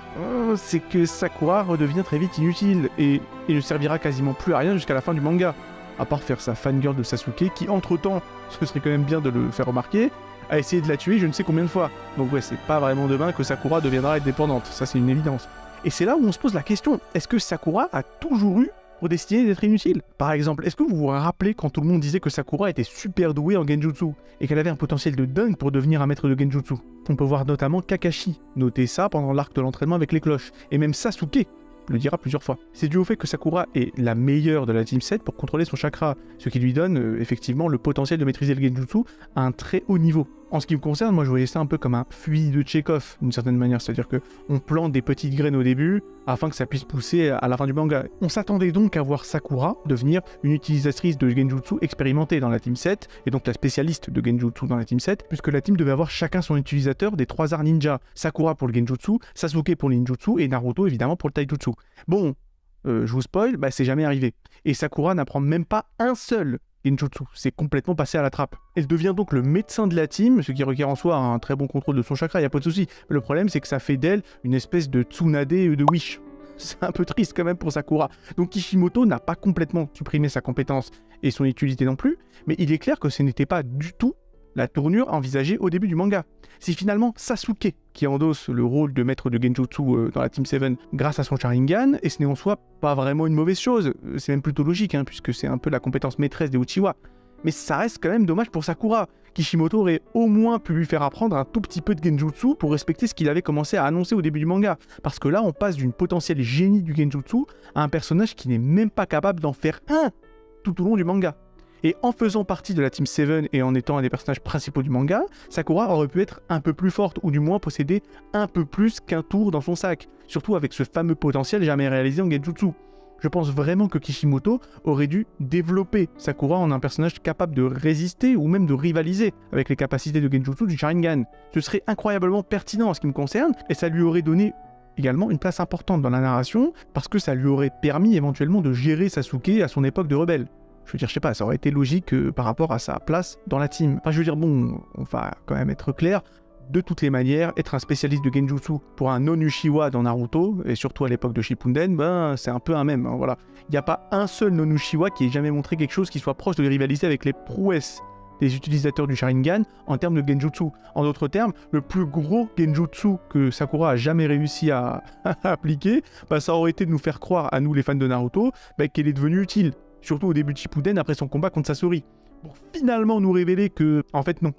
c'est que Sakura redevient très vite inutile, et ne servira quasiment plus à rien jusqu'à la fin du manga. À part faire sa fangirl de Sasuke, qui entre-temps, ce serait quand même bien de le faire remarquer, a essayé de la tuer je ne sais combien de fois. Donc ouais, c'est pas vraiment demain que Sakura deviendra indépendante, ça c'est une évidence. Et c'est là où on se pose la question, est-ce que Sakura a toujours eu pour destinée d'être inutile? Par exemple, est-ce que vous vous rappelez quand tout le monde disait que Sakura était super douée en Genjutsu, et qu'elle avait un potentiel de dingue pour devenir un maître de Genjutsu? On peut voir notamment Kakashi noter ça pendant l'arc de l'entraînement avec les cloches, et même Sasuke le dira plusieurs fois. C'est dû au fait que Sakura est la meilleure de la Team 7 pour contrôler son chakra, ce qui lui donne effectivement le potentiel de maîtriser le Genjutsu à un très haut niveau. En ce qui me concerne, moi je voyais ça un peu comme un fusil de Tchekhov, d'une certaine manière, c'est-à-dire que on plante des petites graines au début, afin que ça puisse pousser à la fin du manga. On s'attendait donc à voir Sakura devenir une utilisatrice de Genjutsu expérimentée dans la Team 7, et donc la spécialiste de Genjutsu dans la Team 7, puisque la team devait avoir chacun son utilisateur des 3 arts ninja, Sakura pour le Genjutsu, Sasuke pour le ninjutsu, et Naruto évidemment pour le taijutsu. Bon, je vous spoil, c'est jamais arrivé. Et Sakura n'apprend même pas un seul Genjutsu, c'est complètement passé à la trappe. Elle devient donc le médecin de la team, ce qui requiert en soi un très bon contrôle de son chakra, y a pas de souci. Le problème c'est que ça fait d'elle une espèce de Tsunade de Wish. C'est un peu triste quand même pour Sakura. Donc Kishimoto n'a pas complètement supprimé sa compétence et son utilité non plus, mais il est clair que ce n'était pas du tout la tournure envisagée au début du manga. C'est finalement Sasuke qui endosse le rôle de maître de Genjutsu dans la Team 7 grâce à son Sharingan, et ce n'est en soi pas vraiment une mauvaise chose, c'est même plutôt logique, puisque c'est un peu la compétence maîtresse des Uchiwa. Mais ça reste quand même dommage pour Sakura. Kishimoto aurait au moins pu lui faire apprendre un tout petit peu de Genjutsu pour respecter ce qu'il avait commencé à annoncer au début du manga, parce que là on passe d'une potentielle génie du Genjutsu à un personnage qui n'est même pas capable d'en faire un tout au long du manga. Et en faisant partie de la Team 7 et en étant un des personnages principaux du manga, Sakura aurait pu être un peu plus forte, ou du moins posséder un peu plus qu'un tour dans son sac, surtout avec ce fameux potentiel jamais réalisé en Genjutsu. Je pense vraiment que Kishimoto aurait dû développer Sakura en un personnage capable de résister ou même de rivaliser avec les capacités de Genjutsu du Sharingan. Ce serait incroyablement pertinent en ce qui me concerne, et ça lui aurait donné également une place importante dans la narration, parce que ça lui aurait permis éventuellement de gérer Sasuke à son époque de rebelle. Je veux dire, je sais pas, ça aurait été logique par rapport à sa place dans la team. Enfin, je veux dire, bon, on va quand même être clair, de toutes les manières, être un spécialiste de Genjutsu pour un non-Uchiwa dans Naruto, et surtout à l'époque de Shippuden, c'est un peu un mème, voilà. Il n'y a pas un seul non-Uchiwa qui ait jamais montré quelque chose qui soit proche de rivaliser avec les prouesses des utilisateurs du Sharingan en termes de Genjutsu. En d'autres termes, le plus gros Genjutsu que Sakura a jamais réussi à appliquer, ça aurait été de nous faire croire, à nous les fans de Naruto, qu'elle est devenue utile. Surtout au début de Shippuden après son combat contre Sasori, pour finalement nous révéler que, en fait non,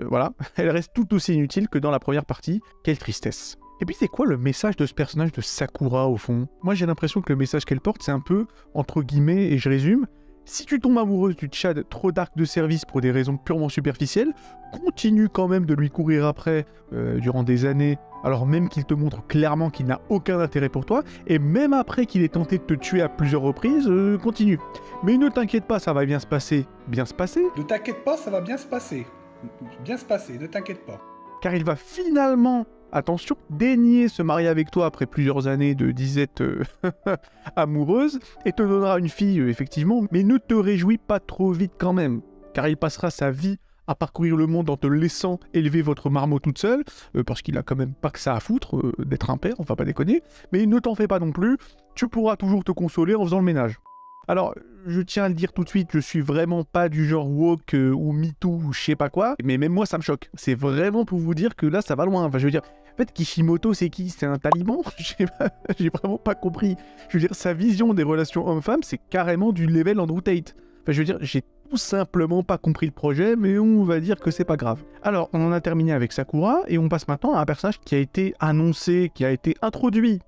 voilà, elle reste tout aussi inutile que dans la première partie. Quelle tristesse. Et puis c'est quoi le message de ce personnage de Sakura au fond? Moi j'ai l'impression que le message qu'elle porte c'est un peu, entre guillemets, et je résume, Si tu tombes amoureuse du Chad trop dark de service pour des raisons purement superficielles, continue quand même de lui courir après durant des années, alors même qu'il te montre clairement qu'il n'a aucun intérêt pour toi, et même après qu'il ait tenté de te tuer à plusieurs reprises, continue. Mais ne t'inquiète pas, ça va bien se passer. Bien se passer. Ne t'inquiète pas, ça va bien se passer. Bien se passer, ne t'inquiète pas. Car il va finalement, attention, daigner se marier avec toi après plusieurs années de disette amoureuse, et te donnera une fille, effectivement, mais ne te réjouis pas trop vite quand même, car il passera sa vie à parcourir le monde en te laissant élever votre marmot toute seule, parce qu'il a quand même pas que ça à foutre d'être un père, on va pas déconner, mais ne t'en fais pas non plus, tu pourras toujours te consoler en faisant le ménage. Alors, je tiens à le dire tout de suite, je suis vraiment pas du genre woke ou MeToo ou je sais pas quoi, mais même moi ça me choque. C'est vraiment pour vous dire que là ça va loin. Enfin, je veux dire, en fait, Kishimoto c'est qui? C'est un taliban? J'ai vraiment pas compris. Je veux dire, sa vision des relations hommes-femmes, c'est carrément du level Andrew Tate. Enfin, je veux dire, j'ai tout simplement pas compris le projet, mais on va dire que c'est pas grave. Alors, on en a terminé avec Sakura, et on passe maintenant à un personnage qui a été annoncé, qui a été introduit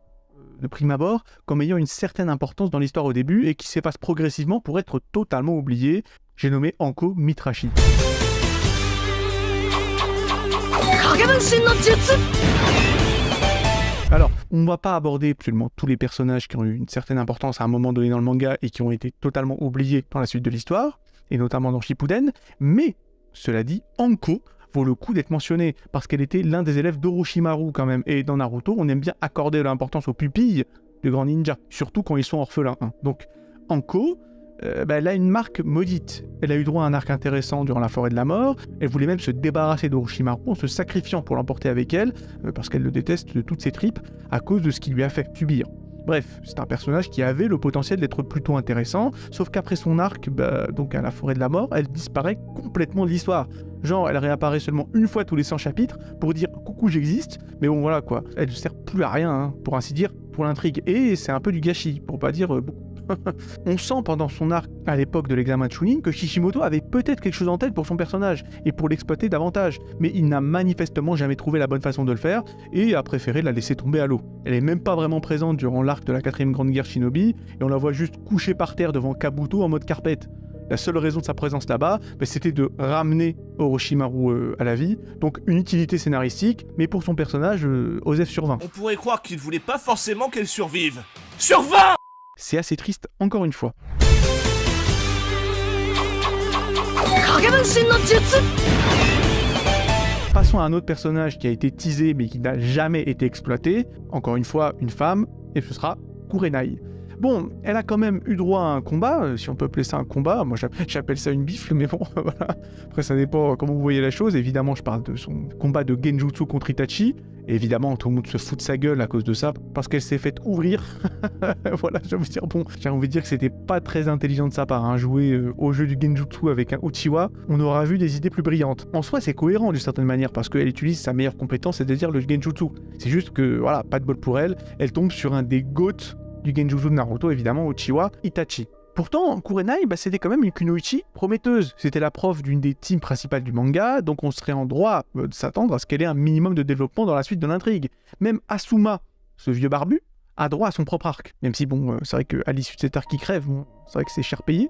de prime abord, comme ayant une certaine importance dans l'histoire au début et qui s'efface progressivement pour être totalement oublié. J'ai nommé Anko Mitrashi. Alors, on va pas aborder absolument tous les personnages qui ont eu une certaine importance à un moment donné dans le manga et qui ont été totalement oubliés dans la suite de l'histoire, et notamment dans Shippuden, mais, cela dit, Anko vaut le coup d'être mentionnée, parce qu'elle était l'un des élèves d'Orochimaru quand même, et dans Naruto, on aime bien accorder de l'importance aux pupilles de grands ninjas, surtout quand ils sont orphelins. Donc, Anko, elle a une marque maudite. Elle a eu droit à un arc intéressant durant la forêt de la mort, elle voulait même se débarrasser d'Orochimaru en se sacrifiant pour l'emporter avec elle, parce qu'elle le déteste de toutes ses tripes, à cause de ce qu'il lui a fait subir. Bref, c'est un personnage qui avait le potentiel d'être plutôt intéressant, sauf qu'après son arc, donc à la forêt de la mort, elle disparaît complètement de l'histoire. Genre, elle réapparaît seulement une fois tous les 100 chapitres pour dire « coucou, j'existe », mais bon voilà quoi, elle ne sert plus à rien, hein, pour ainsi dire, pour l'intrigue, et c'est un peu du gâchis, pour pas dire beaucoup. On sent pendant son arc à l'époque de l'examen de Chunin que Kishimoto avait peut-être quelque chose en tête pour son personnage et pour l'exploiter davantage, mais il n'a manifestement jamais trouvé la bonne façon de le faire et a préféré la laisser tomber à l'eau. Elle est même pas vraiment présente durant l'arc de la 4ème Grande Guerre Shinobi et on la voit juste couchée par terre devant Kabuto en mode carpette. La seule raison de sa présence là-bas, c'était de ramener Orochimaru à la vie, donc une utilité scénaristique, mais pour son personnage, Osef sur 20. On pourrait croire qu'il voulait pas forcément qu'elle survive. Sur 20! C'est assez triste, encore une fois. Passons à un autre personnage qui a été teasé mais qui n'a jamais été exploité. Encore une fois, une femme, et ce sera Kurenai. Bon, elle a quand même eu droit à un combat, si on peut appeler ça un combat. Moi, j'appelle ça une bifle, mais bon, voilà. Après, ça dépend comment vous voyez la chose. Évidemment, je parle de son combat de Genjutsu contre Itachi. Et évidemment, tout le monde se fout de sa gueule à cause de ça, parce qu'elle s'est faite ouvrir. Voilà, j'ai envie de dire, bon, j'ai envie de dire que c'était pas très intelligent de sa part, hein, jouer au jeu du Genjutsu avec un Uchiwa. On aura vu des idées plus brillantes. En soi, c'est cohérent d'une certaine manière, parce qu'elle utilise sa meilleure compétence, c'est-à-dire le Genjutsu. C'est juste que, voilà, pas de bol pour elle. Elle tombe sur un des GOAT du Genjutsu de Naruto, évidemment, Uchiwa, Itachi. Pourtant, Kurenai, c'était quand même une kunoichi prometteuse. C'était la prof d'une des teams principales du manga, donc on serait en droit de s'attendre à ce qu'elle ait un minimum de développement dans la suite de l'intrigue. Même Asuma, ce vieux barbu, a droit à son propre arc. Même si, bon, c'est vrai qu'à l'issue de cet arc qui crève, bon, c'est vrai que c'est cher payé.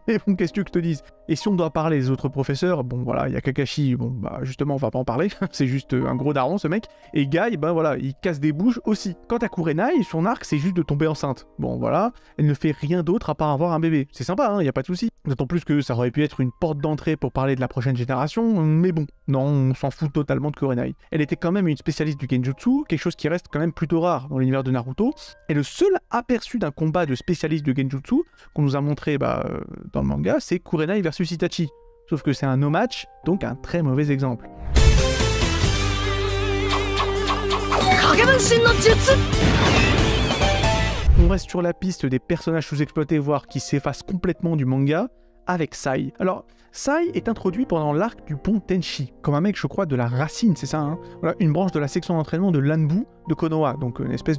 Mais bon, qu'est-ce que je te dise? Et si on doit parler des autres professeurs, bon, voilà, il y a Kakashi, bon, justement, on va pas en parler. C'est juste un gros daron, ce mec. Et Guy, voilà, il casse des bouches aussi. Quant à Kurenai, son arc, c'est juste de tomber enceinte. Bon, voilà, elle ne fait rien d'autre à part avoir un bébé. C'est sympa, hein, y a pas de souci. D'autant plus que ça aurait pu être une porte d'entrée pour parler de la prochaine génération, mais bon, non, on s'en fout totalement de Kurenai. Elle était quand même une spécialiste du Genjutsu, quelque chose qui reste quand même plutôt rare dans l'univers de Naruto, et le seul aperçu d'un combat de spécialiste du Genjutsu qu'on nous a montré dans le manga, c'est Kurenai versus Itachi. Sauf que c'est un no match, donc un très mauvais exemple. On reste sur la piste des personnages sous-exploités, voire qui s'effacent complètement du manga, avec Sai. Alors, Sai est introduit pendant l'arc du pont Tenshi, comme un mec, je crois, de la racine, c'est ça, hein. Voilà, une branche de la section d'entraînement de l'Anbu de Konoha, donc une espèce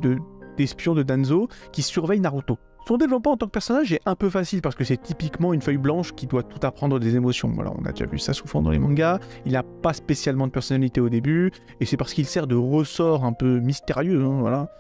d'espion de Danzo qui surveille Naruto. Son développement en tant que personnage est un peu facile parce que c'est typiquement une feuille blanche qui doit tout apprendre des émotions. Voilà, on a déjà vu ça souvent dans les mangas. Il n'a pas spécialement de personnalité au début et c'est parce qu'il sert de ressort un peu mystérieux, hein, voilà.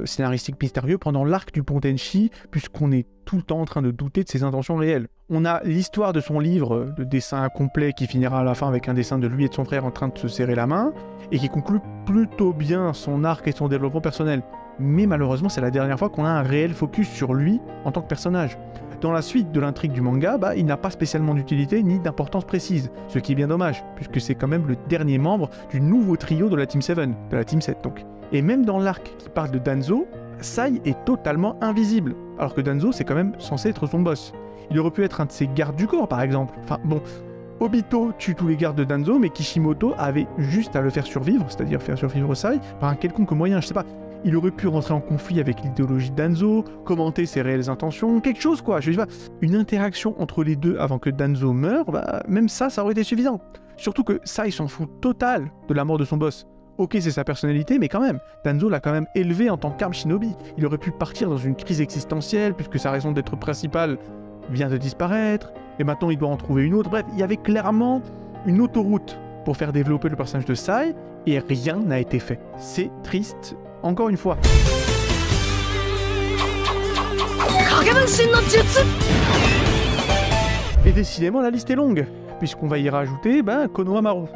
scénaristique mystérieux pendant l'arc du pont Tenchi, puisqu'on est tout le temps en train de douter de ses intentions réelles. On a l'histoire de son livre de dessin incomplet qui finira à la fin avec un dessin de lui et de son frère en train de se serrer la main, et qui conclut plutôt bien son arc et son développement personnel. Mais malheureusement, c'est la dernière fois qu'on a un réel focus sur lui en tant que personnage. Dans la suite de l'intrigue du manga, il n'a pas spécialement d'utilité ni d'importance précise, ce qui est bien dommage, puisque c'est quand même le dernier membre du nouveau trio de la Team 7, de la Team 7 donc. Et même dans l'arc qui parle de Danzo, Sai est totalement invisible, alors que Danzo c'est quand même censé être son boss. Il aurait pu être un de ses gardes du corps par exemple. Enfin bon, Obito tue tous les gardes de Danzo, mais Kishimoto avait juste à le faire survivre, c'est-à-dire faire survivre Sai, par un quelconque moyen, je sais pas. Il aurait pu rentrer en conflit avec l'idéologie de Danzo, commenter ses réelles intentions, quelque chose quoi, je sais pas. Une interaction entre les deux avant que Danzo meure, même ça aurait été suffisant. Surtout que Sai s'en fout total de la mort de son boss. Ok, c'est sa personnalité, mais quand même, Danzo l'a quand même élevé en tant qu'arme shinobi. Il aurait pu partir dans une crise existentielle, puisque sa raison d'être principale vient de disparaître, et maintenant il doit en trouver une autre. Bref, il y avait clairement une autoroute pour faire développer le personnage de Sai, et rien n'a été fait. C'est triste. Encore une fois. Et décidément, la liste est longue, puisqu'on va y rajouter Konohamaru,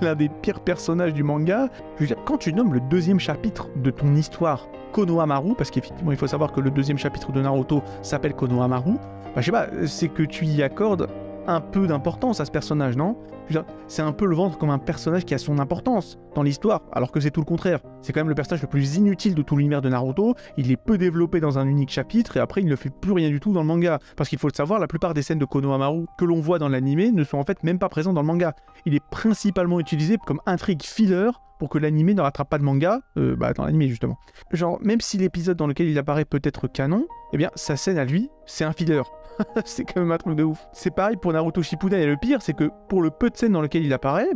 l'un des pires personnages du manga. Je veux dire, quand tu nommes le deuxième chapitre de ton histoire Konohamaru, parce qu'effectivement, il faut savoir que le deuxième chapitre de Naruto s'appelle Konohamaru, je sais pas, c'est que tu y accordes un peu d'importance à ce personnage, non ? C'est un peu le vendre comme un personnage qui a son importance dans l'histoire, alors que c'est tout le contraire. C'est quand même le personnage le plus inutile de tout l'univers de Naruto, il est peu développé dans un unique chapitre, et après il ne fait plus rien du tout dans le manga. Parce qu'il faut le savoir, la plupart des scènes de Konohamaru que l'on voit dans l'anime ne sont en fait même pas présentes dans le manga. Il est principalement utilisé comme intrigue filler, pour que l'anime ne rattrape pas de manga, dans l'anime justement. Genre, même si l'épisode dans lequel il apparaît peut être canon, eh bien sa scène à lui, c'est un filler. C'est quand même un truc de ouf. C'est pareil pour Naruto Shippuden, et le pire, c'est que pour le peu de scènes dans lesquelles il apparaît,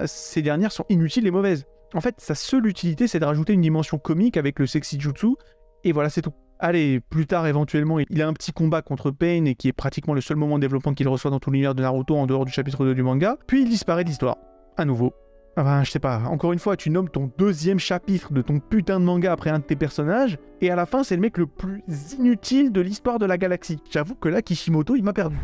ces dernières sont inutiles et mauvaises. En fait, sa seule utilité, c'est de rajouter une dimension comique avec le sexy jutsu, et voilà, c'est tout. Allez, plus tard, éventuellement, il a un petit combat contre Pain, et qui est pratiquement le seul moment de développement qu'il reçoit dans tout l'univers de Naruto, en dehors du chapitre 2 du manga, puis il disparaît de l'histoire. À nouveau. Enfin, je sais pas, encore une fois, tu nommes ton deuxième chapitre de ton putain de manga après un de tes personnages, et à la fin, c'est le mec le plus inutile de l'histoire de la galaxie. J'avoue que là, Kishimoto, il m'a perdu.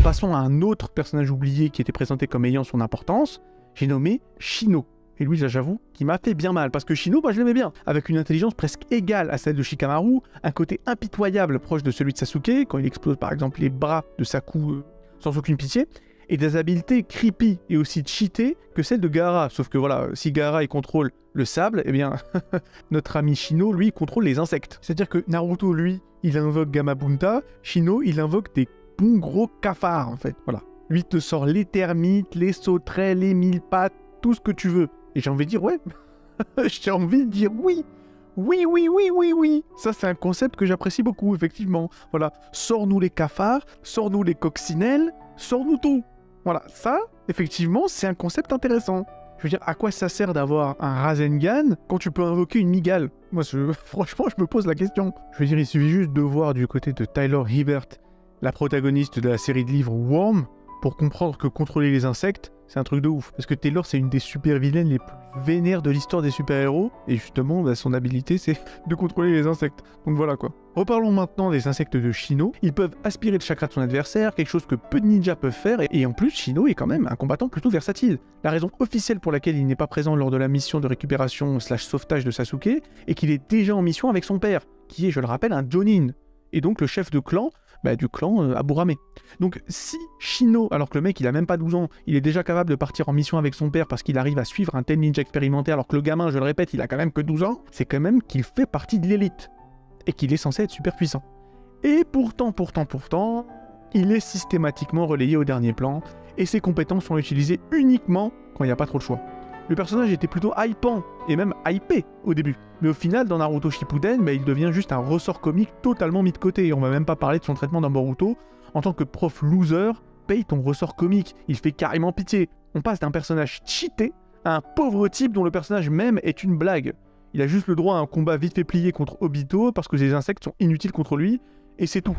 Passons à un autre personnage oublié qui était présenté comme ayant son importance, j'ai nommé Shino. Et lui, là, j'avoue, qui m'a fait bien mal, parce que Shino, je l'aimais bien, avec une intelligence presque égale à celle de Shikamaru, un côté impitoyable proche de celui de Sasuke, quand il explose par exemple les bras de Saku sans aucune pitié, et des habiletés creepy et aussi cheatées que celles de Gaara, sauf que voilà, si Gaara il contrôle le sable, eh bien, notre ami Shino, lui, il contrôle les insectes. C'est-à-dire que Naruto, lui, il invoque Gamabunta, Shino, il invoque des bons gros cafards, en fait, voilà. Lui te sort les termites, les sauterelles, les mille pattes, tout ce que tu veux. Et j'ai envie de dire, ouais, j'ai envie de dire oui. Oui. Ça, c'est un concept que j'apprécie beaucoup, effectivement. Voilà, sors-nous les cafards, sors-nous les coccinelles, sors-nous tout. Voilà, ça, effectivement, c'est un concept intéressant. Je veux dire, à quoi ça sert d'avoir un Rasengan quand tu peux invoquer une migale ? Moi, franchement, je me pose la question. Je veux dire, il suffit juste de voir du côté de Tyler Hibbert, la protagoniste de la série de livres Worm, pour comprendre que contrôler les insectes, c'est un truc de ouf. Parce que Taylor, c'est une des super vilaines les plus vénères de l'histoire des super-héros. Et justement, son habilité, c'est de contrôler les insectes. Donc voilà quoi. Reparlons maintenant des insectes de Shino. Ils peuvent aspirer le chakra de son adversaire, quelque chose que peu de ninjas peuvent faire. Et en plus, Shino est quand même un combattant plutôt versatile. La raison officielle pour laquelle il n'est pas présent lors de la mission de récupération / sauvetage de Sasuke est qu'il est déjà en mission avec son père, qui est, je le rappelle, un Jonin. Et donc le chef de clan, du clan Aburame. Donc si Shino, alors que le mec il a même pas 12 ans, il est déjà capable de partir en mission avec son père parce qu'il arrive à suivre un tel ninja expérimenté alors que le gamin, je le répète, il a quand même que 12 ans, c'est quand même qu'il fait partie de l'élite. Et qu'il est censé être super puissant. Et pourtant, il est systématiquement relayé au dernier plan et ses compétences sont utilisées uniquement quand il n'y a pas trop le choix. Le personnage était plutôt hypant, et même hypé au début. Mais au final, dans Naruto Shippuden, il devient juste un ressort comique totalement mis de côté. Et on va même pas parler de son traitement dans Boruto. En tant que prof loser, paye ton ressort comique. Il fait carrément pitié. On passe d'un personnage cheaté à un pauvre type dont le personnage même est une blague. Il a juste le droit à un combat vite fait plié contre Obito parce que les insectes sont inutiles contre lui, et c'est tout.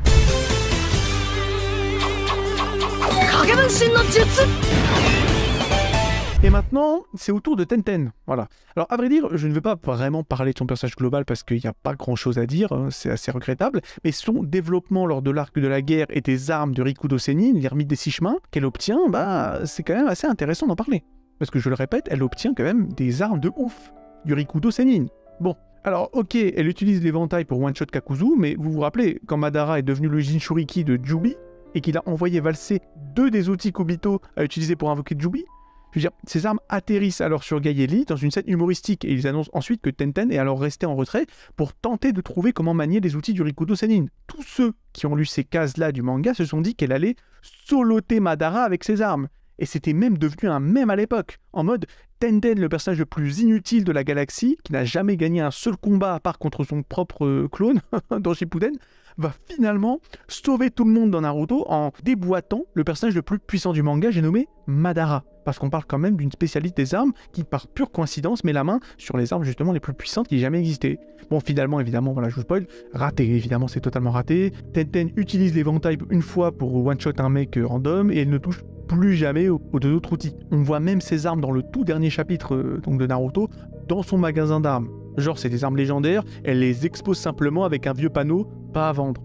Et maintenant, c'est au tour de Tenten. Voilà. Alors, à vrai dire, je ne vais pas vraiment parler de son personnage global parce qu'il n'y a pas grand-chose à dire, hein, c'est assez regrettable, mais son développement lors de l'arc de la guerre et des armes de Rikudo Sennin, l'ermite des 6 chemins, qu'elle obtient, bah, c'est quand même assez intéressant d'en parler. Parce que je le répète, elle obtient quand même des armes de ouf, du Rikudo Sennin. Bon. Alors, ok, elle utilise l'éventail pour one-shot Kakuzu, mais vous vous rappelez, quand Madara est devenu le Jinchuriki de Jubi, et qu'il a envoyé valser 2 des outils Kobito à utiliser pour invoquer Jubi, je veux dire, ces armes atterrissent alors sur Gaeli dans une scène humoristique, et ils annoncent ensuite que Tenten est alors resté en retrait pour tenter de trouver comment manier les outils du Rikudo Sennin. Tous ceux qui ont lu ces cases-là du manga se sont dit qu'elle allait soloter Madara avec ses armes. Et c'était même devenu un mème à l'époque, en mode Tenten, le personnage le plus inutile de la galaxie, qui n'a jamais gagné un seul combat à part contre son propre clone dans Shippuden, va finalement sauver tout le monde dans Naruto en déboîtant le personnage le plus puissant du manga, j'ai nommé Madara. Parce qu'on parle quand même d'une spécialiste des armes qui, par pure coïncidence, met la main sur les armes justement les plus puissantes qui aient jamais existé. Bon, finalement, évidemment, voilà, je vous spoil, raté, évidemment, c'est totalement raté. Tenten utilise l'éventail une fois pour one-shot un mec random et elle ne touche plus jamais aux 2 autres outils. On voit même ses armes dans le tout dernier chapitre donc de Naruto, dans son magasin d'armes. Genre, c'est des armes légendaires, elle les expose simplement avec un vieux panneau, pas à vendre.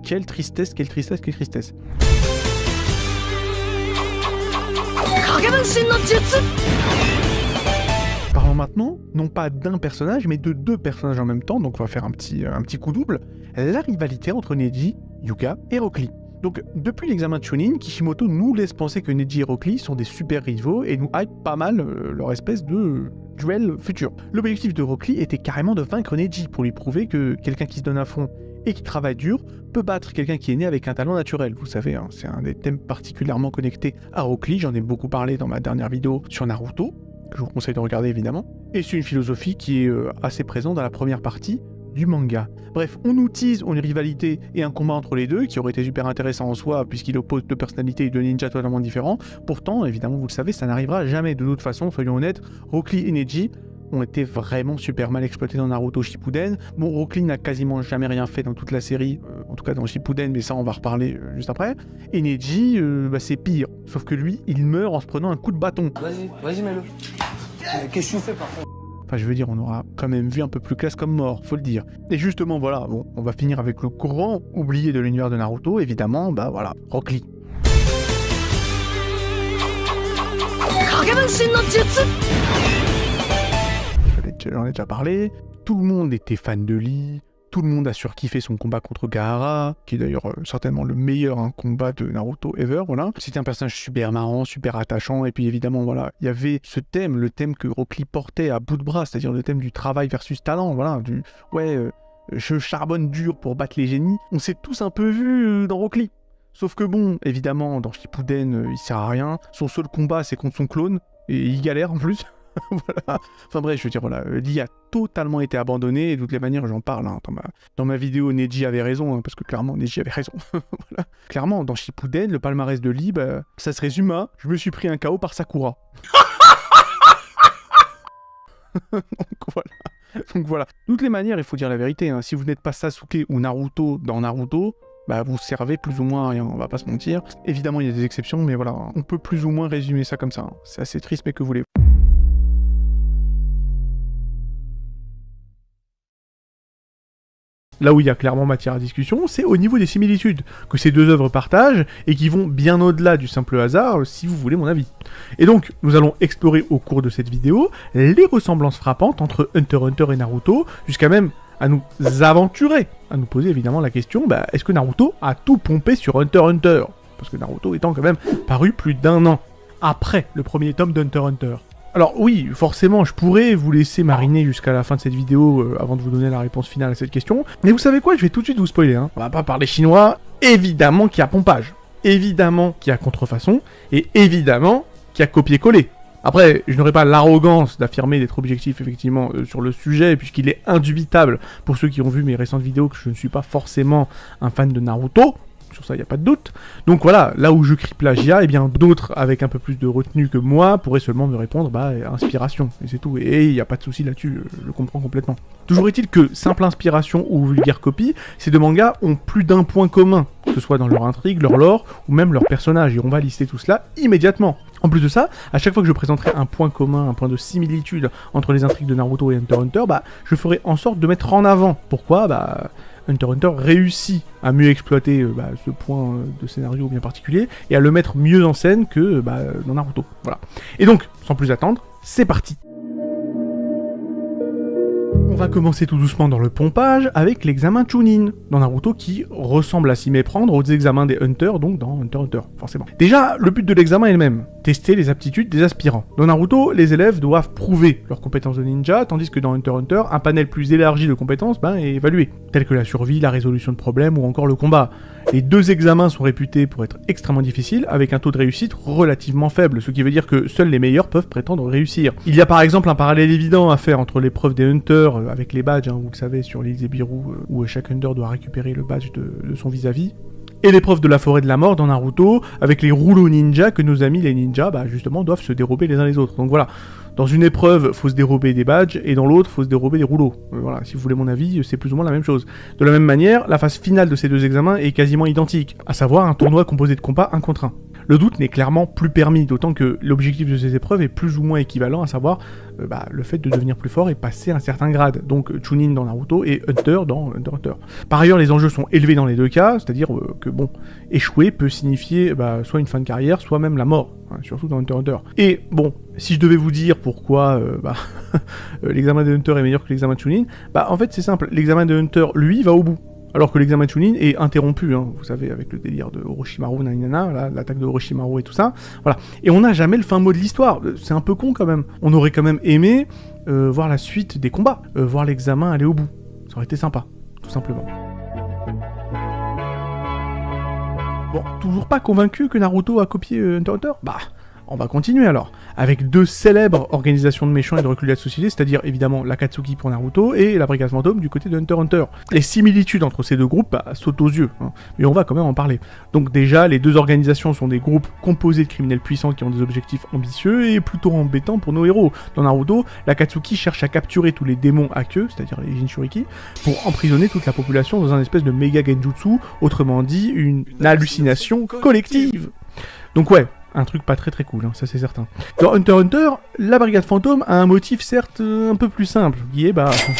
Quelle tristesse, quelle tristesse, quelle tristesse. Parlons maintenant, non pas d'un personnage, mais de 2 personnages en même temps, donc on va faire un petit coup double, la rivalité entre Neji, Yuga et Rock Lee. Donc, depuis l'examen de Chunin, Kishimoto nous laisse penser que Neji et Rock Lee sont des super rivaux et nous hype pas mal leur espèce de duel futur. L'objectif de Rock Lee était carrément de vaincre Neji pour lui prouver que quelqu'un qui se donne à fond et qui travaille dur peut battre quelqu'un qui est né avec un talent naturel. Vous savez, hein, c'est un des thèmes particulièrement connectés à Rock Lee, j'en ai beaucoup parlé dans ma dernière vidéo sur Naruto, que je vous conseille de regarder évidemment, et c'est une philosophie qui est assez présente dans la première partie du manga. Bref, on nous tease une rivalité et un combat entre les deux qui aurait été super intéressant en soi puisqu'il oppose 2 personnalités et 2 ninjas totalement différents. Pourtant, évidemment, vous le savez, ça n'arrivera jamais. De toute façon, soyons honnêtes, Rock Lee et Neji ont été vraiment super mal exploités dans Naruto Shippuden. Bon, Rock Lee n'a quasiment jamais rien fait dans toute la série, en tout cas dans Shippuden, mais ça on va reparler juste après. Et Neji, c'est pire. Sauf que lui, il meurt en se prenant un coup de bâton. Vas-y, mets-le. Qu'est-ce que tu fais parfois ? Enfin, je veux dire, on aura quand même vu un peu plus classe comme mort, faut le dire. Et justement, voilà, bon, on va finir avec le grand oublié de l'univers de Naruto, évidemment, bah voilà, Rock Lee. J'en ai déjà parlé, tout le monde était fan de Lee, tout le monde a surkiffé son combat contre Gaara, qui est d'ailleurs certainement le meilleur combat de Naruto ever, voilà. C'était un personnage super marrant, super attachant, et puis évidemment, voilà, il y avait ce thème, le thème que Rock Lee portait à bout de bras, c'est-à-dire le thème du travail versus talent, voilà, je charbonne dur pour battre les génies. On s'est tous un peu vus dans Rock Lee. Sauf que bon, évidemment, dans Shippuden, il sert à rien, son seul combat c'est contre son clone, et il galère en plus. Voilà. Enfin bref, je veux dire, voilà, Lee a totalement été abandonné, et de toutes les manières, j'en parle. Hein, dans ma vidéo, Neji avait raison, hein, parce que clairement, Neji avait raison. Voilà. Clairement, dans Shippuden, le palmarès de Lee, ça se résume à « Je me suis pris un KO par Sakura ». Donc voilà. De toutes les manières, il faut dire la vérité, hein, si vous n'êtes pas Sasuke ou Naruto dans Naruto, vous servez plus ou moins à rien, on va pas se mentir. Évidemment, il y a des exceptions, mais voilà, on peut plus ou moins résumer ça comme ça. Hein. C'est assez triste, mais que voulez-vous. Là où il y a clairement matière à discussion, c'est au niveau des similitudes que ces 2 œuvres partagent et qui vont bien au-delà du simple hasard, si vous voulez mon avis. Et donc, nous allons explorer au cours de cette vidéo les ressemblances frappantes entre Hunter x Hunter et Naruto, jusqu'à même à nous aventurer, à nous poser évidemment la question, est-ce que Naruto a tout pompé sur Hunter x Hunter ? Parce que Naruto étant quand même paru plus d'1 an après le premier tome d'Hunter x Hunter. Alors oui, forcément, je pourrais vous laisser mariner jusqu'à la fin de cette vidéo avant de vous donner la réponse finale à cette question. Mais vous savez quoi, je vais tout de suite vous spoiler. Hein. On va pas parler chinois. Évidemment qu'il y a pompage. Évidemment qu'il y a contrefaçon. Et évidemment qu'il y a copier-coller. Après, je n'aurai pas l'arrogance d'affirmer d'être objectif effectivement sur le sujet, puisqu'il est indubitable pour ceux qui ont vu mes récentes vidéos que je ne suis pas forcément un fan de Naruto. Sur ça, il n'y a pas de doute. Donc voilà, là où je crie plagiat, d'autres avec un peu plus de retenue que moi pourraient seulement me répondre inspiration, et c'est tout. Et il n'y a pas de souci là-dessus, je le comprends complètement. Toujours est-il que simple inspiration ou vulgaire copie, ces 2 mangas ont plus d'un point commun, que ce soit dans leur intrigue, leur lore, ou même leurs personnages, et on va lister tout cela immédiatement. En plus de ça, à chaque fois que je présenterai un point commun, un point de similitude entre les intrigues de Naruto et Hunter x Hunter, je ferai en sorte de mettre en avant. Pourquoi Hunter x Hunter réussit à mieux exploiter ce point de scénario bien particulier et à le mettre mieux en scène que dans Naruto. Voilà. Et donc, sans plus attendre, c'est parti. On va commencer tout doucement dans le pompage avec l'examen Chunin dans Naruto qui ressemble à s'y méprendre aux examens des Hunters, donc dans Hunter x Hunter, forcément. Déjà, le but de l'examen est le même, tester les aptitudes des aspirants. Dans Naruto, les élèves doivent prouver leurs compétences de ninja, tandis que dans Hunter x Hunter, un panel plus élargi de compétences est évalué, telles que la survie, la résolution de problèmes ou encore le combat. Les deux examens sont réputés pour être extrêmement difficiles, avec un taux de réussite relativement faible, ce qui veut dire que seuls les meilleurs peuvent prétendre réussir. Il y a par exemple un parallèle évident à faire entre l'épreuve des Hunters avec les badges, vous le savez, sur l'île Zebiru, où chaque Hunter doit récupérer le badge de son vis-à-vis, et l'épreuve de la forêt de la mort dans Naruto, avec les rouleaux ninja que nos amis les ninjas, justement, doivent se dérober les uns les autres. Donc voilà, dans une épreuve, faut se dérober des badges, et dans l'autre, faut se dérober des rouleaux. Voilà, si vous voulez mon avis, c'est plus ou moins la même chose. De la même manière, la phase finale de ces deux examens est quasiment identique, à savoir un tournoi composé de combats 1 contre 1. Le doute n'est clairement plus permis, d'autant que l'objectif de ces épreuves est plus ou moins équivalent, à savoir le fait de devenir plus fort et passer un certain grade, donc Chunin dans Naruto et Hunter dans Hunter x Hunter. Par ailleurs, les enjeux sont élevés dans les deux cas, c'est-à-dire que échouer peut signifier soit une fin de carrière, soit même la mort, surtout dans Hunter x Hunter. Et si je devais vous dire pourquoi l'examen de Hunter est meilleur que l'examen de Chunin, en fait c'est simple, l'examen de Hunter, lui, va au bout. Alors que l'examen Chunin est interrompu, vous savez, avec le délire de Orochimaru, l'attaque de Orochimaru et tout ça. Voilà. Et on n'a jamais le fin mot de l'histoire. C'est un peu con quand même. On aurait quand même aimé voir la suite des combats, voir l'examen aller au bout. Ça aurait été sympa, tout simplement. Bon, toujours pas convaincu que Naruto a copié Hunter x Hunter ? On va continuer alors, avec deux célèbres organisations de méchants et de recul de la société, c'est-à-dire évidemment l'Akatsuki pour Naruto et la Brigade Fantôme du côté de Hunter x Hunter. Les similitudes entre ces deux groupes sautent aux yeux, mais on va quand même en parler. Donc déjà, les deux organisations sont des groupes composés de criminels puissants qui ont des objectifs ambitieux et plutôt embêtants pour nos héros. Dans Naruto, l'Akatsuki cherche à capturer tous les démons à queue, c'est-à-dire les Jinchuriki, pour emprisonner toute la population dans un espèce de méga genjutsu, autrement dit une hallucination collective. Donc ouais, un truc pas très cool, ça c'est certain. Dans Hunter x Hunter, la Brigade Fantôme a un motif certes un peu plus simple, qui est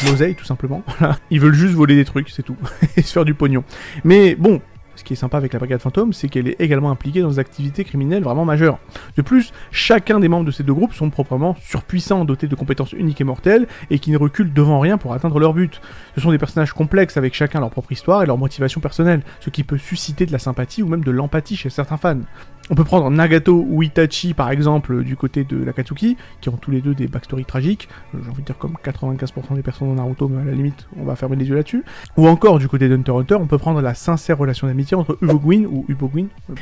l'oseille tout simplement. Voilà. Ils veulent juste voler des trucs, c'est tout, et se faire du pognon. Mais bon, ce qui est sympa avec la Brigade Fantôme, c'est qu'elle est également impliquée dans des activités criminelles vraiment majeures. De plus, chacun des membres de ces deux groupes sont proprement surpuissants, dotés de compétences uniques et mortelles, et qui ne reculent devant rien pour atteindre leur but. Ce sont des personnages complexes avec chacun leur propre histoire et leur motivation personnelle, ce qui peut susciter de la sympathie ou même de l'empathie chez certains fans. On peut prendre Nagato ou Itachi par exemple du côté de l'Akatsuki, qui ont tous les deux des backstories tragiques, j'ai envie de dire comme 95% des personnes dans Naruto, mais à la limite on va fermer les yeux là-dessus. Ou encore du côté de Hunter x Hunter, on peut prendre la sincère relation d'amitié entre Ubogwin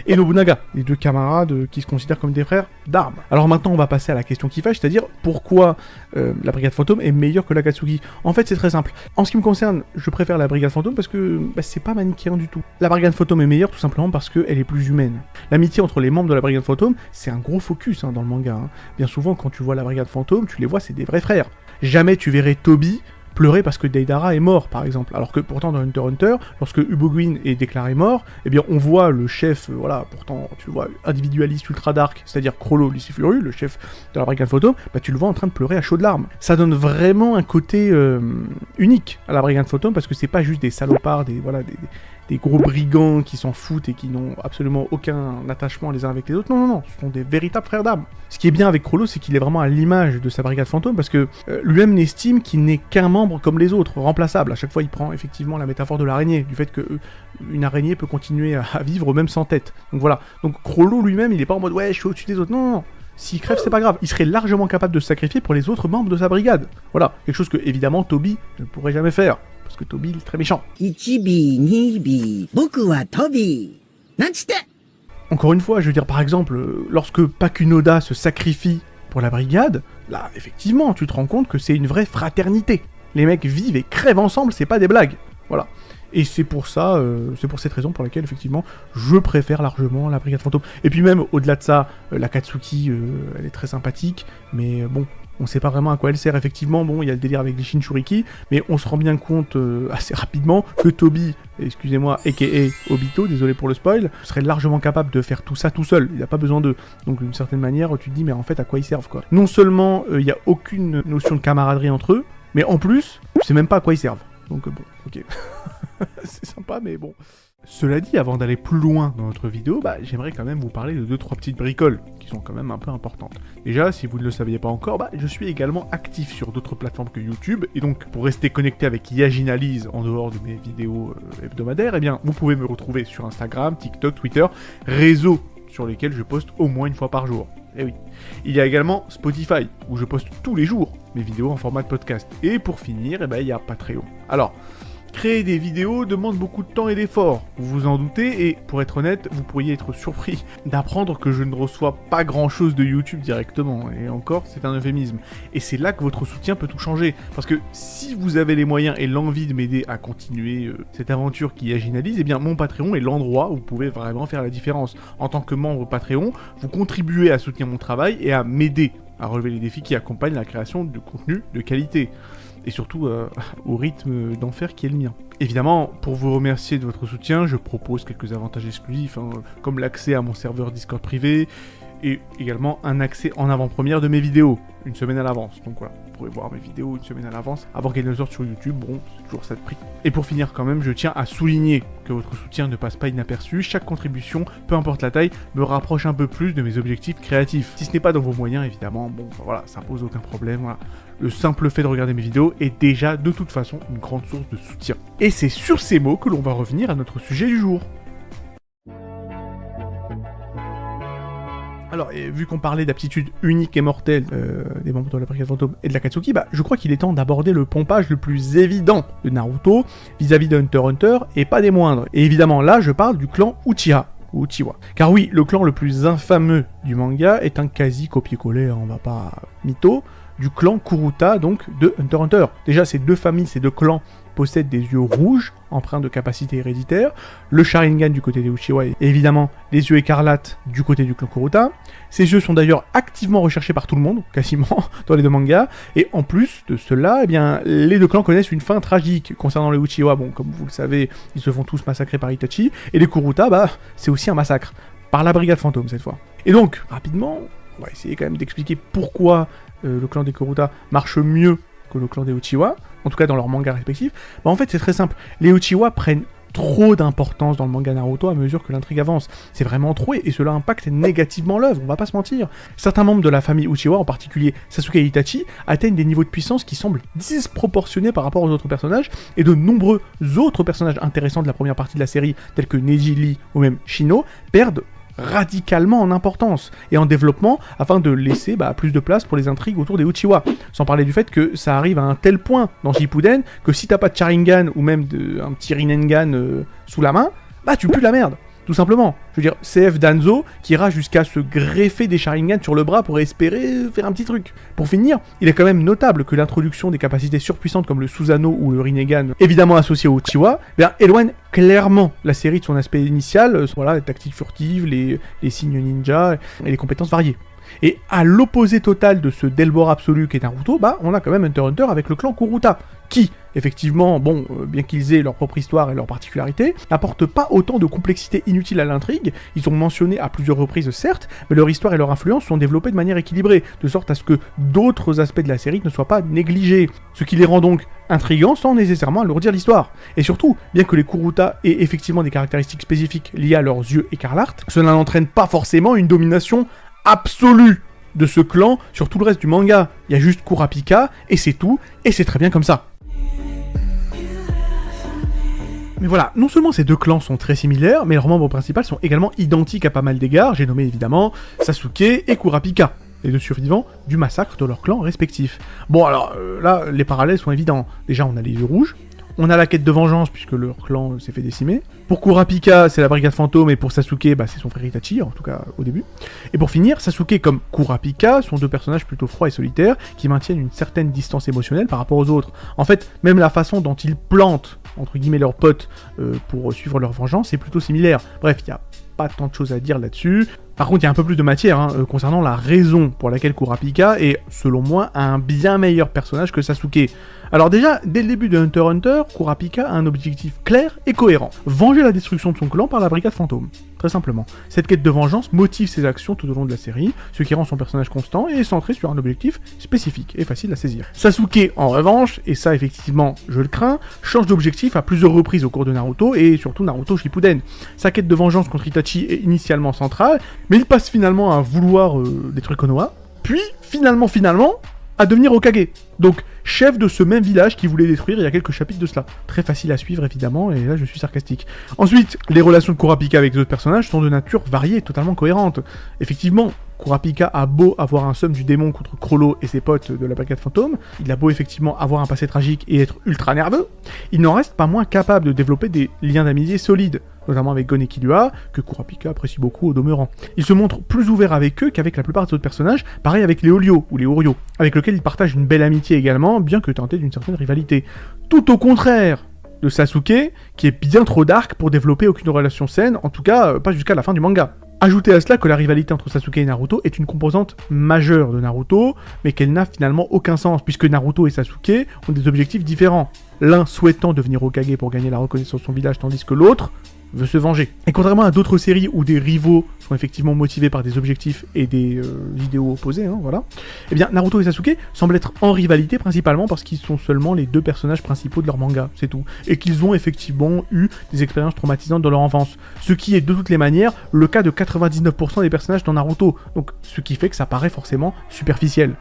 et Nobunaga, les deux camarades qui se considèrent comme des frères d'armes. Alors maintenant on va passer à la question qui fâche, c'est-à-dire pourquoi la Brigade Fantôme est meilleure que l'Akatsuki. En fait c'est très simple. En ce qui me concerne, je préfère la Brigade Fantôme parce que c'est pas manichéen du tout. La Brigade Fantôme est meilleure tout simplement parce qu'elle est plus humaine. L'amitié entre les membres de la Brigade Fantôme, c'est un gros focus dans le manga. Bien souvent, quand tu vois la Brigade Fantôme, tu les vois, c'est des vrais frères. Jamais tu verrais Toby pleurer parce que Deidara est mort, par exemple. Alors que pourtant, dans Hunter x Hunter, lorsque Ubogwin est déclaré mort, on voit le chef, pourtant, tu vois, individualiste ultra dark, c'est-à-dire Chrollo Lucifuru, le chef de la Brigade Fantôme, tu le vois en train de pleurer à chaudes larmes. Ça donne vraiment un côté unique à la Brigade Fantôme, parce que c'est pas juste des salopards, des gros brigands qui s'en foutent et qui n'ont absolument aucun attachement les uns avec les autres. Non, ce sont des véritables frères d'armes. Ce qui est bien avec Chrollo, c'est qu'il est vraiment à l'image de sa Brigade Fantôme, parce que lui-même n'estime qu'il n'est qu'un membre comme les autres, remplaçable. À chaque fois, il prend effectivement la métaphore de l'araignée, du fait qu'une araignée peut continuer à vivre même sans tête. Donc voilà. Donc Chrollo lui-même, il est pas en mode « ouais, je suis au-dessus des autres ». Non. S'il crève, c'est pas grave. Il serait largement capable de se sacrifier pour les autres membres de sa brigade. Voilà. Quelque chose que, évidemment, Toby ne pourrait jamais faire. Parce que Toby est très méchant. Encore une fois, je veux dire, par exemple, lorsque Pakunoda se sacrifie pour la brigade, là, effectivement, tu te rends compte que c'est une vraie fraternité. Les mecs vivent et crèvent ensemble, c'est pas des blagues. Voilà. Et c'est pour ça, c'est pour cette raison pour laquelle, effectivement, je préfère largement la Brigade Fantôme. Et puis même, au-delà de ça, l'Akatsuki, elle est très sympathique, mais bon, On sait pas vraiment à quoi elle sert, effectivement, bon, il y a le délire avec les Shinchuriki, mais on se rend bien compte assez rapidement que Toby, excusez-moi, aka Obito, désolé pour le spoil, serait largement capable de faire tout ça tout seul, il n'a pas besoin d'eux. Donc d'une certaine manière, tu te dis, mais en fait, à quoi ils servent, quoi. Non seulement, il n'y a aucune notion de camaraderie entre eux, mais en plus, tu sais même pas à quoi ils servent. Donc bon, ok. C'est sympa, mais bon. Cela dit, avant d'aller plus loin dans notre vidéo, j'aimerais quand même vous parler de 2-3 petites bricoles, qui sont quand même un peu importantes. Déjà, si vous ne le saviez pas encore, je suis également actif sur d'autres plateformes que YouTube, et donc pour rester connecté avec Yaginalyse en dehors de mes vidéos hebdomadaires, eh bien, vous pouvez me retrouver sur Instagram, TikTok, Twitter, réseaux sur lesquels je poste au moins une fois par jour. Eh oui. Il y a également Spotify, où je poste tous les jours mes vidéos en format de podcast. Et pour finir, il y a Patreon. Alors, créer des vidéos demande beaucoup de temps et d'efforts, vous vous en doutez, et pour être honnête, vous pourriez être surpris d'apprendre que je ne reçois pas grand chose de YouTube directement, et encore, c'est un euphémisme. Et c'est là que votre soutien peut tout changer, parce que si vous avez les moyens et l'envie de m'aider à continuer cette aventure qui Yaginalyse, eh bien mon Patreon est l'endroit où vous pouvez vraiment faire la différence. En tant que membre Patreon, vous contribuez à soutenir mon travail et à m'aider à relever les défis qui accompagnent la création de contenu de qualité. Et surtout au rythme d'enfer qui est le mien. Évidemment, pour vous remercier de votre soutien, je propose quelques avantages exclusifs, comme l'accès à mon serveur Discord privé, et également un accès en avant-première de mes vidéos, une semaine à l'avance. Donc voilà, vous pourrez voir mes vidéos une semaine à l'avance, avant qu'elles ne sortent sur YouTube, bon, c'est toujours ça de prix. Et pour finir quand même, je tiens à souligner que votre soutien ne passe pas inaperçu, chaque contribution, peu importe la taille, me rapproche un peu plus de mes objectifs créatifs. Si ce n'est pas dans vos moyens, évidemment, bon, voilà, ça pose aucun problème, voilà. Le simple fait de regarder mes vidéos est déjà de toute façon une grande source de soutien. Et c'est sur ces mots que l'on va revenir à notre sujet du jour. Alors, vu qu'on parlait d'aptitude unique et mortelle des membres de la Brigade Fantôme et de l'Akatsuki, je crois qu'il est temps d'aborder le pompage le plus évident de Naruto vis-à-vis de Hunter x Hunter, et pas des moindres. Et évidemment, là, je parle du clan Uchiha, ou Uchiwa. Car oui, le clan le plus infameux du manga est un quasi copier-coller, on va pas mytho, du clan Kuruta, donc de Hunter x Hunter. Déjà, ces deux familles, ces deux clans possèdent des yeux rouges, empreints de capacité héréditaire, le Sharingan du côté des Uchiwa et évidemment les yeux écarlates du côté du clan Kuruta. Ces yeux sont d'ailleurs activement recherchés par tout le monde, quasiment, dans les deux mangas, et en plus de cela, eh bien, les deux clans connaissent une fin tragique. Concernant les Uchiwa, bon, comme vous le savez, ils se font tous massacrer par Itachi, et les Kuruta, c'est aussi un massacre, par la Brigade Fantôme cette fois. Et donc, rapidement, on va essayer quand même d'expliquer pourquoi le clan des Kuruta marche mieux que le clan des Uchiwa, en tout cas dans leurs mangas respectifs. En fait, c'est très simple. Les Uchiwa prennent trop d'importance dans le manga Naruto à mesure que l'intrigue avance. C'est vraiment trop, et cela impacte négativement l'œuvre, on va pas se mentir. Certains membres de la famille Uchiwa, en particulier Sasuke et Itachi, atteignent des niveaux de puissance qui semblent disproportionnés par rapport aux autres personnages, et de nombreux autres personnages intéressants de la première partie de la série, tels que Neji, Lee ou même Shino, perdent radicalement en importance et en développement afin de laisser plus de place pour les intrigues autour des Uchiwa. Sans parler du fait que ça arrive à un tel point dans Shippuden que si t'as pas de Sharingan ou même un petit Rinnegan sous la main, tu pues la merde. Tout simplement. Je veux dire, CF Danzo qui ira jusqu'à se greffer des Sharingan sur le bras pour espérer faire un petit truc. Pour finir, il est quand même notable que l'introduction des capacités surpuissantes comme le Susanoo ou le Rinnegan, évidemment associés au Uchiwa, éloigne clairement la série de son aspect initial, voilà, les tactiques furtives, les signes ninja et les compétences variées. Et à l'opposé total de ce Delbor absolu qu'est Naruto, on a quand même Hunter x Hunter avec le clan Kuruta, qui, effectivement, bien qu'ils aient leur propre histoire et leurs particularités, n'apportent pas autant de complexité inutile à l'intrigue. Ils sont mentionnés à plusieurs reprises, certes, mais leur histoire et leur influence sont développées de manière équilibrée, de sorte à ce que d'autres aspects de la série ne soient pas négligés, ce qui les rend donc intrigants sans nécessairement alourdir l'histoire. Et surtout, bien que les Kuruta aient effectivement des caractéristiques spécifiques liées à leurs yeux écarlates, cela n'entraîne pas forcément une domination absolue de ce clan sur tout le reste du manga. Il y a juste Kurapika, et c'est tout, et c'est très bien comme ça. Mais voilà, non seulement ces deux clans sont très similaires, mais leurs membres principaux sont également identiques à pas mal d'égards. J'ai nommé évidemment Sasuke et Kurapika, les deux survivants du massacre de leurs clans respectifs. Bon alors, là, les parallèles sont évidents. Déjà, on a les yeux rouges, on a la quête de vengeance puisque leur clan s'est fait décimer. Pour Kurapika, c'est la Brigade Fantôme, et pour Sasuke, c'est son frère Itachi, en tout cas au début. Et pour finir, Sasuke comme Kurapika sont deux personnages plutôt froids et solitaires qui maintiennent une certaine distance émotionnelle par rapport aux autres. En fait, même la façon dont ils plantent, entre guillemets, leurs potes pour suivre leur vengeance est plutôt similaire. Bref, il n'y a pas tant de choses à dire là-dessus. Par contre, il y a un peu plus de matière concernant la raison pour laquelle Kurapika est, selon moi, un bien meilleur personnage que Sasuke. Alors déjà, dès le début de Hunter x Hunter, Kurapika a un objectif clair et cohérent. Venger la destruction de son clan par la brigade fantôme. Très simplement. Cette quête de vengeance motive ses actions tout au long de la série, ce qui rend son personnage constant et centré sur un objectif spécifique et facile à saisir. Sasuke, en revanche, et ça effectivement je le crains, change d'objectif à plusieurs reprises au cours de Naruto et surtout Naruto Shippuden. Sa quête de vengeance contre Itachi est initialement centrale, mais il passe finalement à vouloir détruire Konoha, puis finalement, à devenir Hokage. Donc, chef de ce même village qu'il voulait détruire il y a quelques chapitres de cela. Très facile à suivre évidemment, et là je suis sarcastique. Ensuite, les relations de Kurapika avec les autres personnages sont de nature variée et totalement cohérentes. Effectivement, Kurapika a beau avoir un somme du démon contre Chrollo et ses potes de la brigade fantôme, il a beau effectivement avoir un passé tragique et être ultra nerveux, il n'en reste pas moins capable de développer des liens d'amitié solides, notamment avec Gon et Killua, que Kurapika apprécie beaucoup au demeurant. Il se montre plus ouvert avec eux qu'avec la plupart des autres personnages, pareil avec les Olio ou les Oryo, avec lesquels il partage une belle amitié également, bien que teinté d'une certaine rivalité. Tout au contraire de Sasuke, qui est bien trop dark pour développer aucune relation saine, en tout cas pas jusqu'à la fin du manga. Ajoutez à cela que la rivalité entre Sasuke et Naruto est une composante majeure de Naruto, mais qu'elle n'a finalement aucun sens, puisque Naruto et Sasuke ont des objectifs différents. L'un souhaitant devenir Hokage pour gagner la reconnaissance de son village, tandis que l'autre veut se venger. Et contrairement à d'autres séries où des rivaux sont effectivement motivés par des objectifs et des idéaux opposés, voilà, eh bien Naruto et Sasuke semblent être en rivalité principalement parce qu'ils sont seulement les deux personnages principaux de leur manga, c'est tout. Et qu'ils ont effectivement eu des expériences traumatisantes dans leur enfance. Ce qui est de toutes les manières le cas de 99% des personnages dans Naruto. Donc ce qui fait que ça paraît forcément superficiel.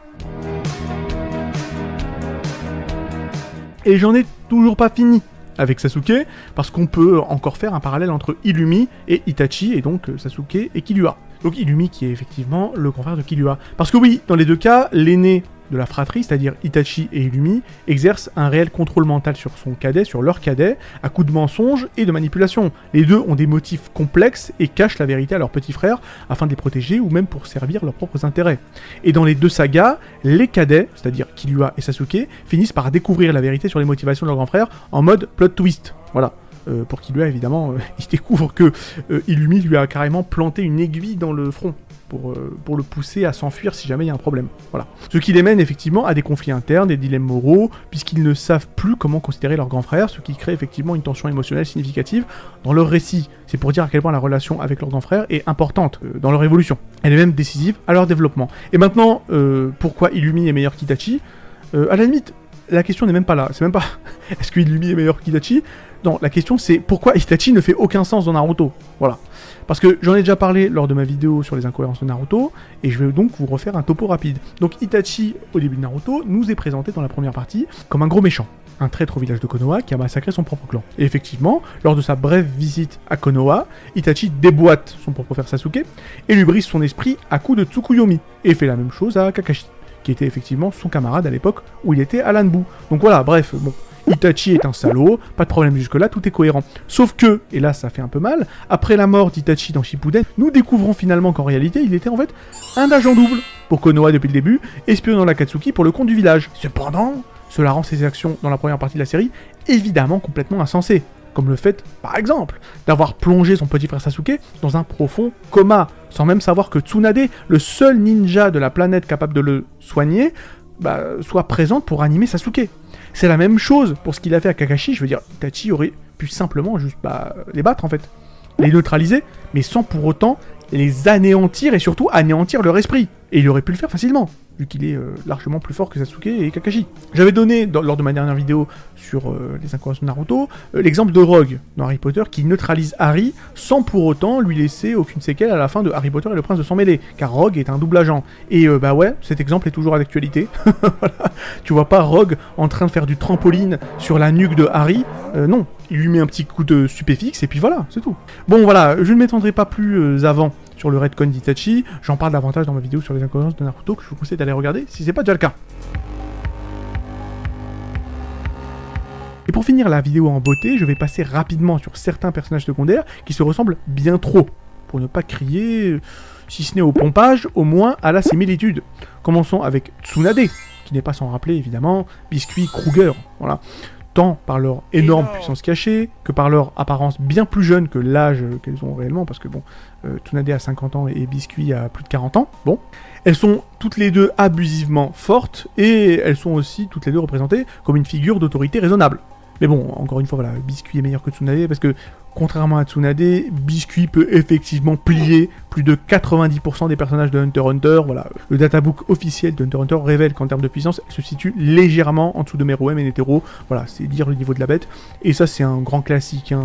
Et j'en ai toujours pas fini avec Sasuke, parce qu'on peut encore faire un parallèle entre Illumi et Itachi, et donc Sasuke et Killua. Donc Illumi qui est effectivement le grand frère de Killua. Parce que oui, dans les deux cas, l'aîné de la fratrie, c'est-à-dire Itachi et Illumi, exerce un réel contrôle mental sur son cadet, sur leur cadet, à coups de mensonges et de manipulation. Les deux ont des motifs complexes et cachent la vérité à leurs petits frères afin de les protéger ou même pour servir leurs propres intérêts. Et dans les deux sagas, les cadets, c'est-à-dire Killua et Sasuke, finissent par découvrir la vérité sur les motivations de leur grand frère en mode plot twist. Voilà. Pour Killua, évidemment, il découvre que Illumi lui a carrément planté une aiguille dans le front pour le pousser à s'enfuir si jamais il y a un problème. Voilà. Ce qui les mène effectivement à des conflits internes, des dilemmes moraux, puisqu'ils ne savent plus comment considérer leur grand frère, ce qui crée effectivement une tension émotionnelle significative dans leur récit. C'est pour dire à quel point la relation avec leur grand frère est importante dans leur évolution. Elle est même décisive à leur développement. Et maintenant, pourquoi Illumi est meilleur qu'Itachi ? À la limite, la question n'est même pas là. C'est même pas est-ce que Illumi est meilleur qu'Itachi ? Non, la question c'est pourquoi Itachi ne fait aucun sens dans Naruto. Voilà. Parce que j'en ai déjà parlé lors de ma vidéo sur les incohérences de Naruto, et je vais donc vous refaire un topo rapide. Donc Itachi, au début de Naruto, nous est présenté dans la première partie comme un gros méchant, un traître au village de Konoha qui a massacré son propre clan. Et effectivement, lors de sa brève visite à Konoha, Itachi déboîte son propre frère Sasuke, et lui brise son esprit à coups de Tsukuyomi, et fait la même chose à Kakashi, qui était effectivement son camarade à l'époque où il était à l'Anbu. Donc voilà, bref, bon... Itachi est un salaud, pas de problème jusque-là, tout est cohérent. Sauf que, et là ça fait un peu mal, après la mort d'Itachi dans Shippuden, nous découvrons finalement qu'en réalité il était en fait un agent double pour Konoha depuis le début, espionnant l'Akatsuki pour le compte du village. Cependant, cela rend ses actions dans la première partie de la série évidemment complètement insensées. Comme le fait, par exemple, d'avoir plongé son petit frère Sasuke dans un profond coma, sans même savoir que Tsunade, le seul ninja de la planète capable de le soigner, soit présente pour animer Sasuke. C'est la même chose pour ce qu'il a fait à Kakashi, je veux dire, Itachi aurait pu simplement juste les battre en fait, les neutraliser, mais sans pour autant les anéantir et surtout anéantir leur esprit. Et il aurait pu le faire facilement, vu qu'il est largement plus fort que Sasuke et Kakashi. J'avais donné, lors de ma dernière vidéo sur les incohérences de Naruto, l'exemple de Rogue dans Harry Potter qui neutralise Harry sans pour autant lui laisser aucune séquelle à la fin de Harry Potter et le prince de sang mêlé, car Rogue est un double agent. Et ouais, cet exemple est toujours à d'actualité. Voilà. Tu vois pas Rogue en train de faire du trampoline sur la nuque de Harry, non. Il lui met un petit coup de stupéfixe et puis voilà, c'est tout. Bon voilà, je ne m'étendrai pas plus avant sur le retcon d'Itachi, j'en parle davantage dans ma vidéo sur les incohérences de Naruto que je vous conseille d'aller regarder si c'est pas déjà le cas. Et pour finir la vidéo en beauté, je vais passer rapidement sur certains personnages secondaires qui se ressemblent bien trop, pour ne pas crier, si ce n'est au pompage, au moins à la similitude. Commençons avec Tsunade, qui n'est pas sans rappeler évidemment Biscuit Kruger, voilà. tant par leur énorme puissance cachée, que par leur apparence bien plus jeune que l'âge qu'elles ont réellement, parce que bon, Tsunade a 50 ans et Biscuit a plus de 40 ans, bon. Elles sont toutes les deux abusivement fortes, et elles sont aussi toutes les deux représentées comme une figure d'autorité raisonnable. Mais bon, encore une fois, voilà, Biscuit est meilleur que Tsunade, parce que, contrairement à Tsunade, Biscuit peut effectivement plier plus de 90% des personnages de Hunter x Hunter, voilà. Le databook officiel de Hunter x Hunter révèle qu'en termes de puissance, elle se situe légèrement en dessous de Meruem et Netero, voilà, c'est dire le niveau de la bête, et ça c'est un grand classique, hein,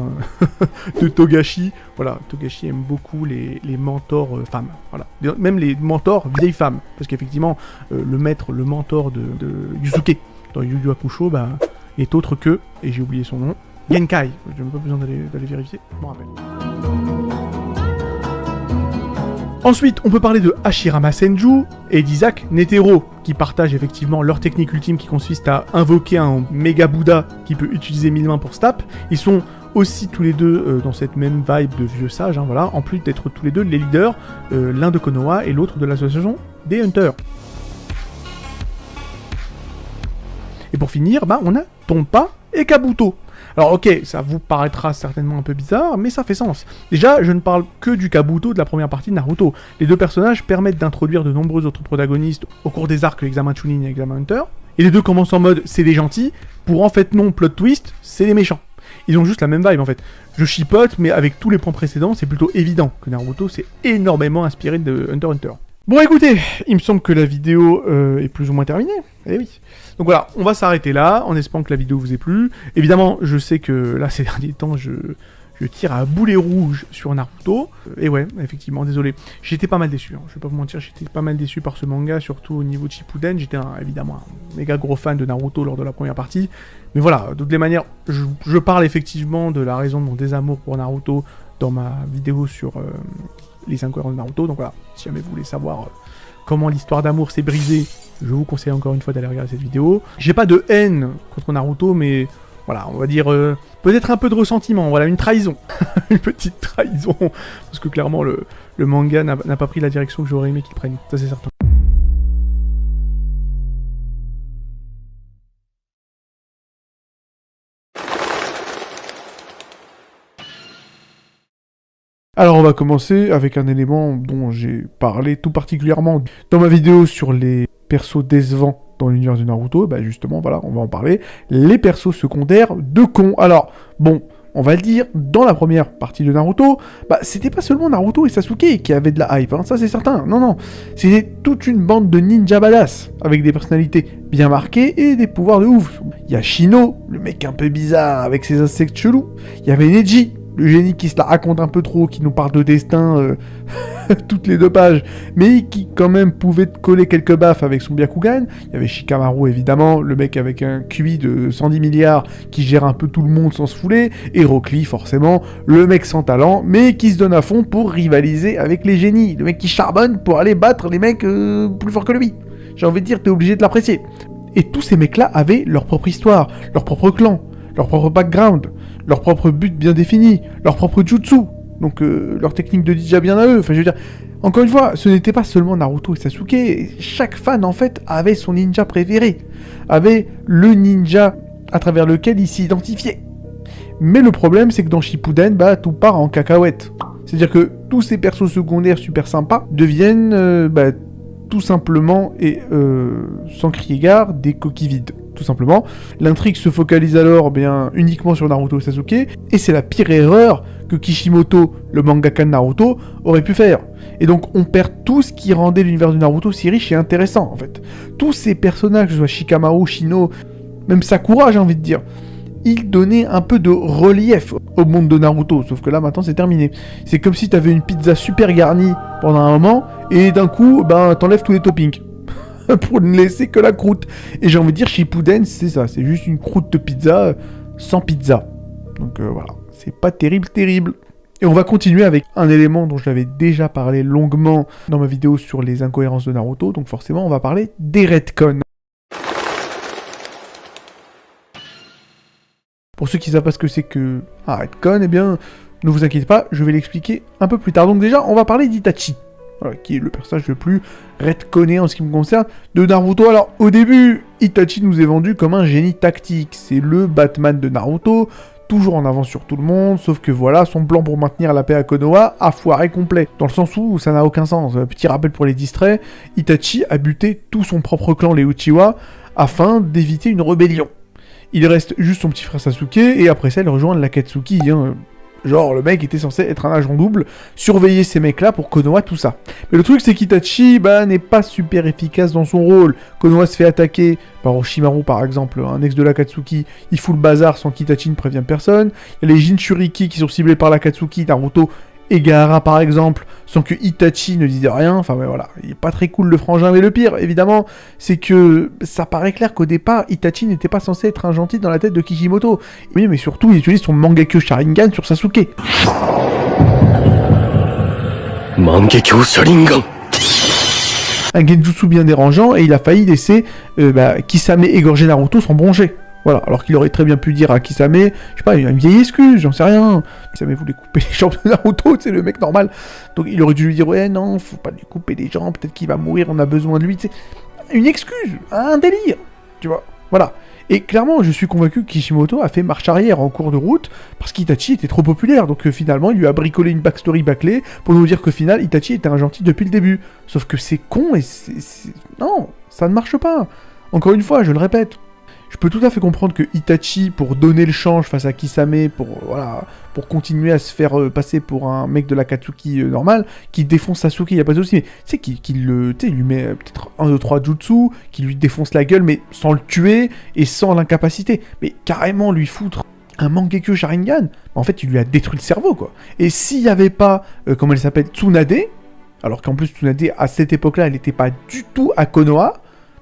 de Togashi, voilà, Togashi aime beaucoup les mentors femmes, voilà, même les mentors vieilles femmes, parce qu'effectivement, le mentor de Yusuke, dans Yu Yu Hakusho, bah, est autre que, et j'ai oublié son nom, Genkai. J'ai même pas besoin d'aller vérifier, je m'en rappelle. Ensuite, on peut parler de Hashirama Senju et d'Isaac Netero, qui partagent effectivement leur technique ultime qui consiste à invoquer un méga Bouddha qui peut utiliser 1000 mains pour stab. Ils sont aussi tous les deux dans cette même vibe de vieux sages, hein, voilà, en plus d'être tous les deux les leaders, l'un de Konoha et l'autre de l'association des Hunters. Et pour finir, bah, on a Tonpa et Kabuto. Alors ok, ça vous paraîtra certainement un peu bizarre, mais ça fait sens. Déjà, je ne parle que du Kabuto de la première partie de Naruto. Les deux personnages permettent d'introduire de nombreux autres protagonistes au cours des arcs Examen Chunin et Examen Hunter. Et les deux commencent en mode c'est des gentils, pour en fait non, plot twist, c'est les méchants. Ils ont juste la même vibe en fait. Je chipote, mais avec tous les points précédents, c'est plutôt évident que Naruto s'est énormément inspiré de Hunter x Hunter. Bon écoutez, il me semble que la vidéo est plus ou moins terminée. Eh oui. Donc voilà, on va s'arrêter là, en espérant que la vidéo vous ait plu. Évidemment, je sais que là, ces derniers temps, je tire à boulet rouge sur Naruto. Et ouais, effectivement, désolé. J'étais pas mal déçu, hein. Je vais pas vous mentir, j'étais pas mal déçu par ce manga, surtout au niveau de Shippuden. J'étais évidemment un méga gros fan de Naruto lors de la première partie. Mais voilà, de toutes les manières, je parle effectivement de la raison de mon désamour pour Naruto dans ma vidéo sur les incohérences de Naruto. Donc voilà, si jamais vous voulez savoir comment l'histoire d'amour s'est brisée, je vous conseille encore une fois d'aller regarder cette vidéo. J'ai pas de haine contre Naruto, mais voilà, on va dire peut-être un peu de ressentiment, voilà, une trahison. Une petite trahison. Parce que clairement, le manga n'a pas pris la direction que j'aurais aimé qu'il prenne, ça c'est certain. Alors on va commencer avec un élément dont j'ai parlé tout particulièrement dans ma vidéo sur les persos décevants dans l'univers de Naruto. Bah justement, voilà, on va en parler. Les persos secondaires de cons. Alors, bon, on va le dire, dans la première partie de Naruto, bah c'était pas seulement Naruto et Sasuke qui avaient de la hype, hein, ça c'est certain. Non, non, c'était toute une bande de ninjas badass, avec des personnalités bien marquées et des pouvoirs de ouf. Il y a Shino, le mec un peu bizarre avec ses insectes chelous. Il y avait Neji, le génie qui se la raconte un peu trop, qui nous parle de destin toutes les 2 pages, mais qui quand même pouvait coller quelques baffes avec son Byakugan. Il y avait Shikamaru évidemment, le mec avec un QI de 110 milliards qui gère un peu tout le monde sans se fouler, et Rockly forcément, le mec sans talent, mais qui se donne à fond pour rivaliser avec les génies, le mec qui charbonne pour aller battre les mecs plus forts que lui. J'ai envie de dire, t'es obligé de l'apprécier. Et tous ces mecs-là avaient leur propre histoire, leur propre clan, leur propre background, leur propre but bien défini, leur propre jutsu, donc leur technique de ninja bien à eux. Enfin, je veux dire, encore une fois, ce n'était pas seulement Naruto et Sasuke. Chaque fan, en fait, avait son ninja préféré, avait le ninja à travers lequel il s'identifiait. Mais le problème, c'est que dans Shippuden, bah, tout part en cacahuète. C'est-à-dire que tous ces persos secondaires super sympas deviennent, tout simplement, et sans crier gare, des coquilles vides. Tout simplement. L'intrigue se focalise alors uniquement sur Naruto et Sasuke, et c'est la pire erreur que Kishimoto, le mangaka de Naruto, aurait pu faire. Et donc on perd tout ce qui rendait l'univers de Naruto si riche et intéressant, en fait. Tous ces personnages, que ce soit Shikamaru, Shino, même Sakura, j'ai envie de dire, ils donnaient un peu de relief au monde de Naruto, sauf que là, maintenant, c'est terminé. C'est comme si t'avais une pizza super garnie pendant un moment, et d'un coup, t'enlèves tous les toppings. Pour ne laisser que la croûte. Et j'ai envie de dire, Shippuden, c'est ça, c'est juste une croûte de pizza sans pizza. Donc voilà, c'est pas terrible. Et on va continuer avec un élément dont j'avais déjà parlé longuement dans ma vidéo sur les incohérences de Naruto, donc forcément on va parler des retcons. Pour ceux qui savent pas ce que c'est que un retcon, eh bien, ne vous inquiétez pas, je vais l'expliquer un peu plus tard. Donc déjà, on va parler d'Itachi. voilà, qui est le personnage le plus retconné en ce qui me concerne de Naruto. Alors, au début, Itachi nous est vendu comme un génie tactique. C'est le Batman de Naruto, toujours en avance sur tout le monde, sauf que voilà, son plan pour maintenir la paix à Konoha a foiré complet. Dans le sens où ça n'a aucun sens. Petit rappel pour les distraits, Itachi a buté tout son propre clan, les Uchiwa, afin d'éviter une rébellion. Il reste juste son petit frère Sasuke, et après ça, il rejoint l'Akatsuki, Genre, le mec était censé être un agent double, surveiller ces mecs-là pour Konoha, tout ça. Mais le truc, c'est qu'Itachi, n'est pas super efficace dans son rôle. Konoha se fait attaquer par Orochimaru, par exemple, un ex de l'Akatsuki. Il fout le bazar sans qu'Itachi ne prévienne personne. Il y a les Jinchuriki qui sont ciblés par l'Akatsuki, Naruto et Gaara, par exemple, sans que Itachi ne dise rien. Enfin, voilà, il est pas très cool le frangin. Mais le pire, évidemment, c'est que ça paraît clair qu'au départ, Itachi n'était pas censé être un gentil dans la tête de Kishimoto. Oui, mais surtout, il utilise son Mangekyo Sharingan sur Sasuke. Mangekyo Sharingan. Un genjutsu bien dérangeant, et il a failli laisser Kisame égorger Naruto sans broncher. Voilà, alors qu'il aurait très bien pu dire à Kisame, je sais pas, une vieille excuse, j'en sais rien. Kisame voulait couper les jambes de Naruto, c'est le mec normal. Donc il aurait dû lui dire, ouais, non, faut pas lui couper les jambes, peut-être qu'il va mourir, on a besoin de lui, tu sais. Une excuse, un délire, tu vois, voilà. Et clairement, je suis convaincu que Kishimoto a fait marche arrière en cours de route, parce qu'Itachi était trop populaire, donc finalement, il lui a bricolé une backstory bâclée, pour nous dire qu'au final, Itachi était un gentil depuis le début. Sauf que c'est con, et non, ça ne marche pas. Encore une fois, je le répète. Je peux tout à fait comprendre que Itachi, pour donner le change face à Kisame, pour continuer à se faire passer pour un mec de l'Akatsuki normal, qui défonce Sasuke, il n'y a pas de souci, mais tu sais, qu'il lui met peut-être 1, 2, 3 jutsu, qui lui défonce la gueule, mais sans le tuer et sans l'incapacité. Mais carrément lui foutre un Mangekyo Sharingan, en fait, il lui a détruit le cerveau, quoi. Et s'il n'y avait pas, comment elle s'appelle, Tsunade, alors qu'en plus Tsunade, à cette époque-là, elle n'était pas du tout à Konoha,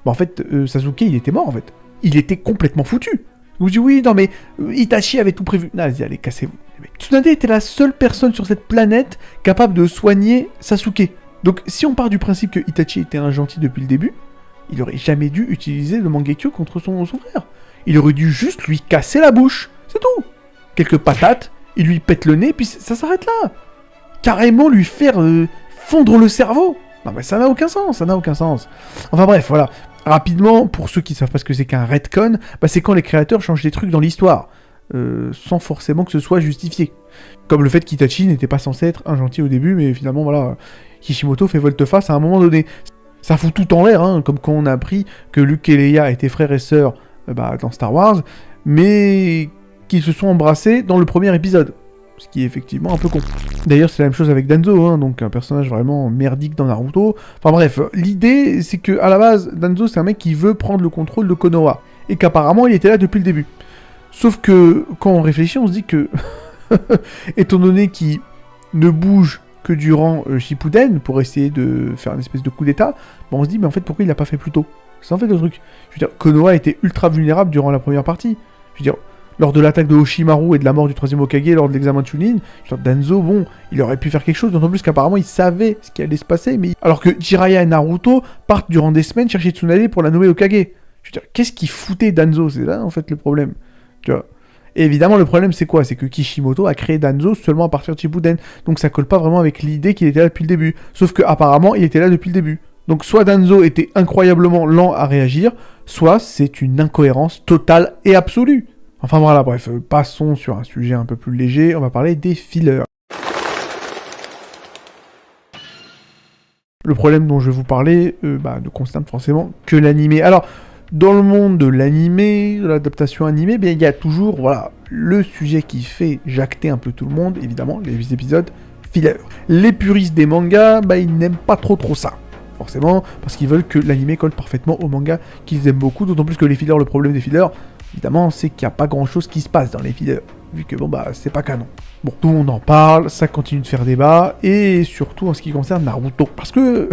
en fait, Sasuke, il était mort, en fait. Il était complètement foutu. Vous dites oui, non mais Itachi avait tout prévu. Non, allez, cassez-vous. Tsunade était la seule personne sur cette planète capable de soigner Sasuke. Donc si on part du principe que Itachi était un gentil depuis le début, il aurait jamais dû utiliser le Mangekyo contre son frère. Il aurait dû juste lui casser la bouche. C'est tout. Quelques patates, il lui pète le nez, puis ça s'arrête là. Carrément lui faire fondre le cerveau. Non mais ça n'a aucun sens, ça n'a aucun sens. Enfin bref, voilà. Rapidement, pour ceux qui savent pas ce que c'est qu'un retcon, c'est quand les créateurs changent des trucs dans l'histoire, sans forcément que ce soit justifié. Comme le fait qu'Itachi n'était pas censé être un gentil au début, mais finalement, voilà, Kishimoto fait volte-face à un moment donné. Ça fout tout en l'air, comme quand on a appris que Luke et Leia étaient frères et sœurs dans Star Wars, mais qu'ils se sont embrassés dans le premier épisode. Ce qui est effectivement un peu con. D'ailleurs, c'est la même chose avec Danzo, donc un personnage vraiment merdique dans Naruto. Enfin bref, l'idée, c'est que à la base, Danzo, c'est un mec qui veut prendre le contrôle de Konoha. Et qu'apparemment, il était là depuis le début. Sauf que, quand on réfléchit, on se dit que, étant donné qu'il ne bouge que durant Shippuden, pour essayer de faire une espèce de coup d'état, on se dit, mais en fait, pourquoi il l'a pas fait plus tôt? C'est en fait le truc. Je veux dire, Konoha était ultra vulnérable durant la première partie. Je veux dire, lors de l'attaque de Orochimaru et de la mort du 3ème Hokage lors de l'examen de Chunin, Danzo, il aurait pu faire quelque chose, d'autant plus qu'apparemment il savait ce qui allait se passer, mais alors que Jiraiya et Naruto partent durant des semaines chercher Tsunade pour la nommer Hokage. Je veux dire, qu'est-ce qui foutait Danzo? C'est là en fait le problème. Tu vois. Et évidemment le problème c'est quoi? C'est que Kishimoto a créé Danzo seulement à partir de Shippuden, donc ça colle pas vraiment avec l'idée qu'il était là depuis le début. Sauf que apparemment il était là depuis le début. Donc soit Danzo était incroyablement lent à réagir, soit c'est une incohérence totale et absolue. Enfin voilà, bref, passons sur un sujet un peu plus léger, on va parler des fillers. Le problème dont je vais vous parler ne concerne forcément que l'animé. Alors, dans le monde de l'animé, de l'adaptation animée, il y a toujours le sujet qui fait jacter un peu tout le monde, évidemment, les épisodes fillers. Les puristes des mangas, ils n'aiment pas trop ça. Forcément, parce qu'ils veulent que l'animé colle parfaitement au manga qu'ils aiment beaucoup, d'autant plus que les fillers, le problème des fillers, évidemment, c'est qu'il n'y a pas grand-chose qui se passe dans les fillers, vu que c'est pas canon. Bon, tout le monde en parle, ça continue de faire débat, et surtout en ce qui concerne Naruto. Parce que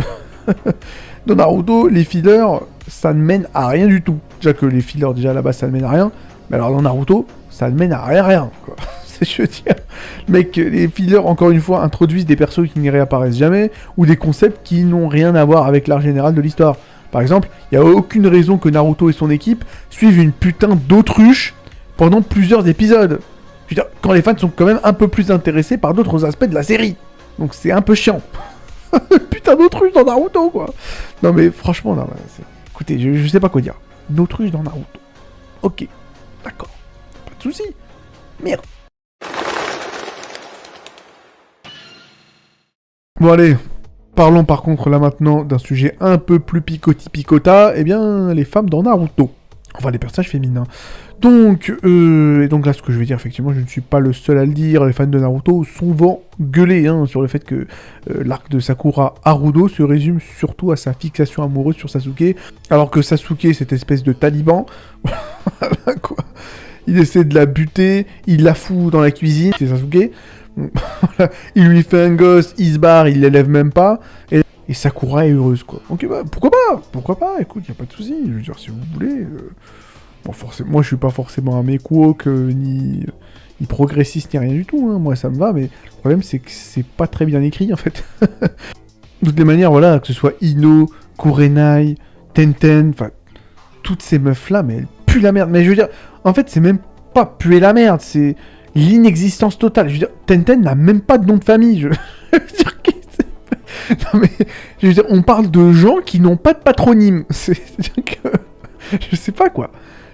dans Naruto, les fillers, ça ne mène à rien du tout. Déjà que les fillers, déjà à la base, ça ne mène à rien, mais alors dans Naruto, ça ne mène à rien, quoi. Je veux dire, mec, les fillers, encore une fois, introduisent des persos qui n'y réapparaissent jamais, ou des concepts qui n'ont rien à voir avec l'art général de l'histoire. Par exemple, il n'y a aucune raison que Naruto et son équipe suivent une putain d'autruche pendant plusieurs épisodes. Je veux dire, quand les fans sont quand même un peu plus intéressés par d'autres aspects de la série. Donc c'est un peu chiant. Putain d'autruche dans Naruto, quoi. Non mais franchement, non, écoutez, je sais pas quoi dire. Une autruche dans Naruto. Ok, d'accord. Pas de soucis. Merde. Bon allez, parlons par contre là maintenant d'un sujet un peu plus picota, eh bien les femmes dans Naruto. Enfin les personnages féminins. Donc là ce que je vais dire, effectivement, je ne suis pas le seul à le dire, les fans de Naruto sont souvent gueulés sur le fait que l'arc de Sakura Haruto se résume surtout à sa fixation amoureuse sur Sasuke, alors que Sasuke, cette espèce de taliban, voilà quoi, il essaie de la buter, il la fout dans la cuisine, c'est Sasuke, il lui fait un gosse, il se barre, il l'élève même pas, et Sakura est heureuse, quoi. Donc bah, pourquoi pas, écoute, y a pas de souci, je veux dire, si vous voulez... Bon, forcément, moi je suis pas forcément un mec woke, ni progressiste, ni rien du tout, moi ça me va, mais le problème c'est que c'est pas très bien écrit, en fait. De toutes les manières, voilà, que ce soit Ino, Kurenai, Tenten, enfin, toutes ces meufs-là, mais elles puent la merde, mais je veux dire, en fait, c'est même pas puer la merde, c'est l'inexistence totale. Je veux dire, Tenten n'a même pas de nom de famille, je veux dire, non mais, je veux dire, on parle de gens qui n'ont pas de patronyme, c'est-à-dire que... Je sais pas, quoi.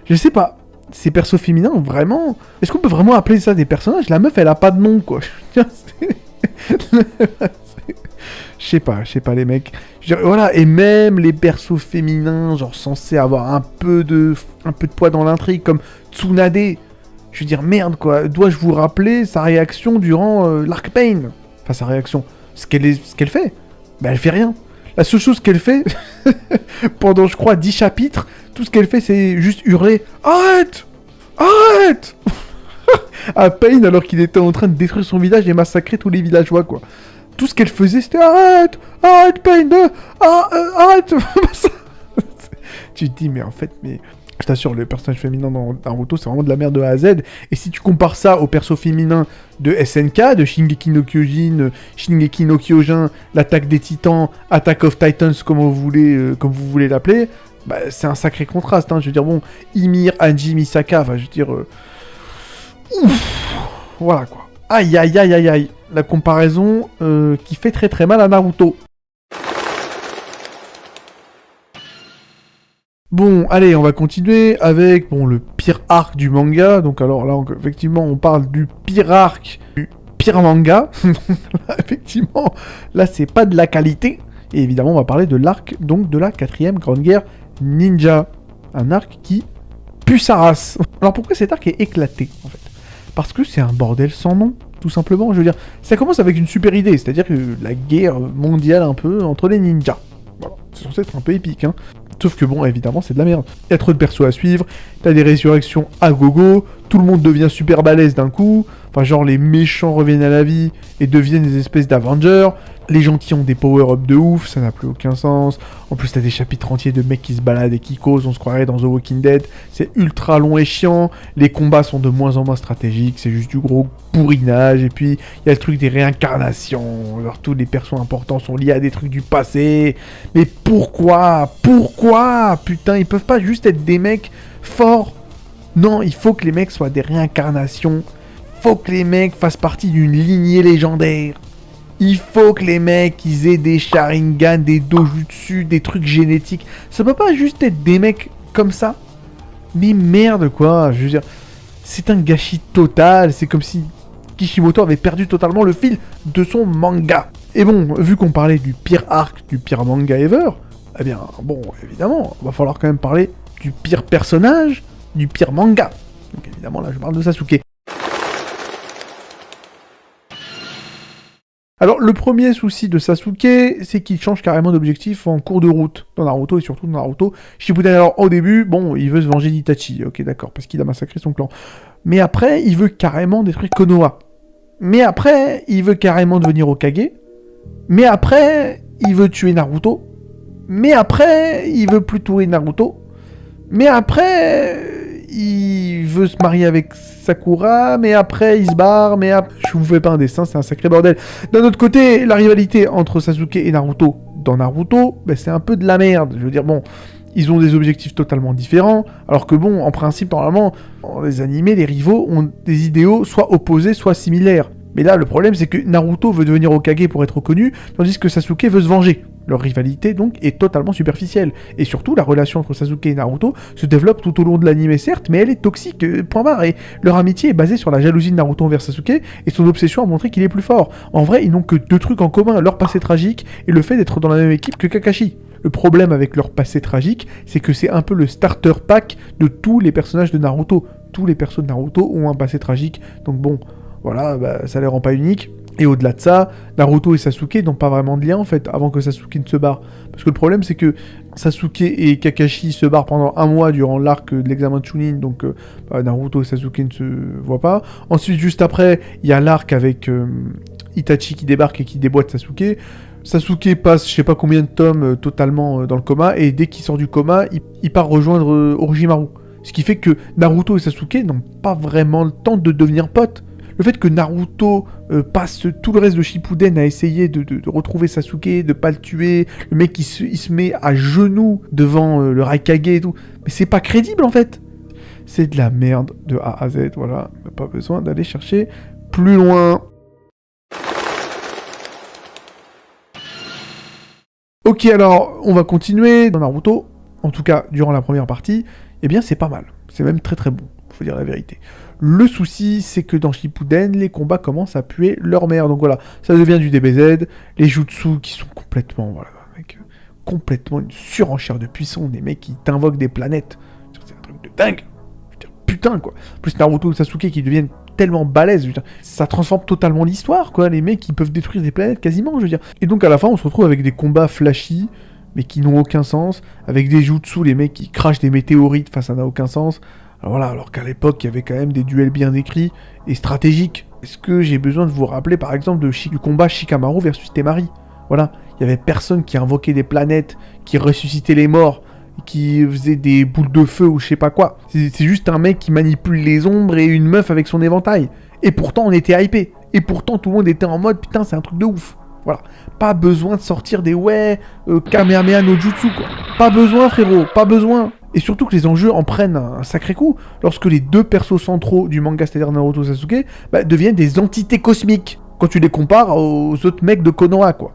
Je sais pas. Ces persos féminins, vraiment... Est-ce qu'on peut vraiment appeler ça des personnages? La meuf, elle a pas de nom, quoi. Je sais pas, les mecs. Je veux dire, voilà, et même les persos féminins, genre censés avoir un peu de poids dans l'intrigue, comme Tsunade. Je veux dire, merde, quoi. Dois-je vous rappeler sa réaction durant l'Arc Pain? Enfin, sa réaction. Ce qu'elle fait. Bah, elle fait rien. La seule chose qu'elle fait, pendant, je crois, 10 chapitres, tout ce qu'elle fait, c'est juste hurler « Arrête! Arrête !» à Pain, alors qu'il était en train de détruire son village et massacrer tous les villageois, quoi. Tout ce qu'elle faisait, c'était « Arrête! Arrête, Pain! Arrête !» Tu te dis, mais en fait, je t'assure, le personnage féminin dans Naruto, c'est vraiment de la merde de A à Z. Et si tu compares ça au perso féminin de SNK, de Shingeki no Kyojin, Shingeki no Kyojin, l'attaque des titans, Attack of Titans, comme vous voulez l'appeler, bah, c'est un sacré contraste. Je veux dire, bon, Ymir, Hanji, Misaka, enfin, je veux dire... Ouf, voilà, quoi. Aïe, aïe, aïe, aïe, aïe. La comparaison qui fait très très mal à Naruto. Bon, allez, on va continuer avec le pire arc du manga. Donc alors là, effectivement, on parle du pire arc du pire manga. Là, effectivement, là, c'est pas de la qualité. Et évidemment, on va parler de l'arc, donc, de la 4ème Grande Guerre Ninja. Un arc qui pue sa race. Alors pourquoi cet arc est éclaté, en fait? Parce que c'est un bordel sans nom, tout simplement. Je veux dire, ça commence avec une super idée, c'est-à-dire que la guerre mondiale un peu entre les ninjas. Voilà, c'est censé être un peu épique, Sauf que bon, évidemment, c'est de la merde. Il y a trop de persos à suivre, t'as des résurrections à gogo, tout le monde devient super balèze d'un coup, enfin genre les méchants reviennent à la vie et deviennent des espèces d'Avengers, les gentils ont des power-up de ouf, ça n'a plus aucun sens, en plus t'as des chapitres entiers de mecs qui se baladent et qui causent, on se croirait dans The Walking Dead, c'est ultra long et chiant, les combats sont de moins en moins stratégiques, c'est juste du gros bourrinage, et puis il y a le truc des réincarnations, alors tous les persos importants sont liés à des trucs du passé, mais pourquoi putain, ils peuvent pas juste être des mecs forts. Non, il faut que les mecs soient des réincarnations, faut que les mecs fassent partie d'une lignée légendaire. Il faut que les mecs, ils aient des Sharingan, des Dojutsu, des trucs génétiques. Ça peut pas juste être des mecs comme ça. Mais merde, quoi. Je veux dire, c'est un gâchis total. C'est comme si Kishimoto avait perdu totalement le fil de son manga. Et bon, vu qu'on parlait du pire arc, du pire manga ever, eh bien, bon, évidemment, va falloir quand même parler du pire personnage, du pire manga. Donc évidemment, là, je parle de Sasuke. Alors, le premier souci de Sasuke, c'est qu'il change carrément d'objectif en cours de route, dans Naruto, et surtout dans Naruto Shippuden. Alors, au début, bon, il veut se venger d'Itachi, ok, d'accord, parce qu'il a massacré son clan. Mais après, il veut carrément détruire Konoha. Mais après, il veut carrément devenir Hokage. Mais après, il veut tuer Naruto. Mais après, il veut plus tuer Naruto. Mais après, il veut se marier avec Sakura, mais après il se barre, mais après... Je vous fais pas un dessin, c'est un sacré bordel. D'un autre côté, la rivalité entre Sasuke et Naruto, dans Naruto, ben, c'est un peu de la merde. Je veux dire, bon, ils ont des objectifs totalement différents, alors que bon, en principe, normalement, dans les animés, les rivaux ont des idéaux soit opposés, soit similaires. Mais là, le problème, c'est que Naruto veut devenir Hokage pour être reconnu, tandis que Sasuke veut se venger. Leur rivalité, donc, est totalement superficielle. Et surtout, la relation entre Sasuke et Naruto se développe tout au long de l'anime, certes, mais elle est toxique, point barre. Et leur amitié est basée sur la jalousie de Naruto envers Sasuke et son obsession à montrer qu'il est plus fort. En vrai, ils n'ont que deux trucs en commun, leur passé tragique et le fait d'être dans la même équipe que Kakashi. Le problème avec leur passé tragique, c'est que c'est un peu le starter pack de tous les personnages de Naruto. Tous les persos de Naruto ont un passé tragique, donc bon, voilà, bah, ça les rend pas uniques. Et au-delà de ça, Naruto et Sasuke n'ont pas vraiment de lien en fait, avant que Sasuke ne se barre. Parce que le problème c'est que Sasuke et Kakashi se barrent pendant un mois durant l'arc de l'examen de Chunin, donc Naruto et Sasuke ne se voient pas. Ensuite, juste après, il y a l'arc avec Itachi qui débarque et qui déboîte Sasuke. Sasuke passe je sais pas combien de tomes totalement dans le coma, et dès qu'il sort du coma, il part rejoindre Orochimaru. Ce qui fait que Naruto et Sasuke n'ont pas vraiment le temps de devenir potes. Le fait que Naruto passe tout le reste de Shippuden à essayer de retrouver Sasuke, de pas le tuer, le mec il se met à genoux devant le Raikage et tout, mais c'est pas crédible en fait. C'est de la merde de A à Z, voilà, pas besoin d'aller chercher plus loin. Ok, alors, on va continuer dans Naruto, en tout cas, durant la première partie, eh bien, c'est pas mal. C'est même très très bon, faut dire la vérité. Le souci, c'est que dans Shippuden, les combats commencent à puer leur mère. Donc voilà, ça devient du DBZ, les jutsu qui sont complètement, voilà, mec, complètement une surenchère de puissance, des mecs qui t'invoquent des planètes. C'est un truc de dingue. Putain, quoi. Plus Naruto et Sasuke qui deviennent tellement balèzes, ça transforme totalement l'histoire, quoi. Les mecs, ils peuvent détruire des planètes quasiment, je veux dire. Et donc à la fin, on se retrouve avec des combats flashy, mais qui n'ont aucun sens, avec des jutsu, les mecs qui crachent des météorites, enfin ça n'a aucun sens. Alors voilà, alors qu'à l'époque, il y avait quand même des duels bien décrits et stratégiques. Est-ce que j'ai besoin de vous rappeler, par exemple, du combat Shikamaru versus Temari? Voilà, il y avait personne qui invoquait des planètes, qui ressuscitait les morts, qui faisait des boules de feu ou je sais pas quoi. C'est juste un mec qui manipule les ombres et une meuf avec son éventail. Et pourtant, on était hypé. Et pourtant, tout le monde était en mode, putain, c'est un truc de ouf. Voilà, pas besoin de sortir des Kamehameha no Jutsu, quoi. Pas besoin, frérot, pas besoin. Et surtout que les enjeux en prennent un sacré coup, lorsque les deux persos centraux du manga, c'est-à-dire Naruto et Sasuke, deviennent des entités cosmiques, quand tu les compares aux autres mecs de Konoha, quoi.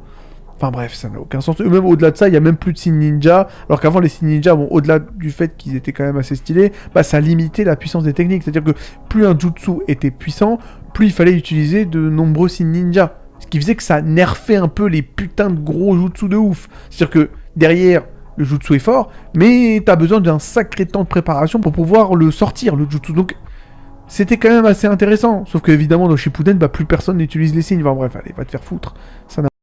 Enfin bref, ça n'a aucun sens. Même au-delà de ça, il n'y a même plus de signes ninja, alors qu'avant les signes ninja, bon, au-delà du fait qu'ils étaient quand même assez stylés, ça limitait la puissance des techniques. C'est-à-dire que plus un jutsu était puissant, plus il fallait utiliser de nombreux signes ninja. Ce qui faisait que ça nerfait un peu les putains de gros jutsu de ouf. C'est-à-dire que derrière, le jutsu est fort, mais t'as besoin d'un sacré temps de préparation pour pouvoir le sortir, le jutsu. Donc, c'était quand même assez intéressant. Sauf qu'évidemment, dans Shippuden, plus personne n'utilise les signes. Enfin bref, allez, va te faire foutre. Ça n'a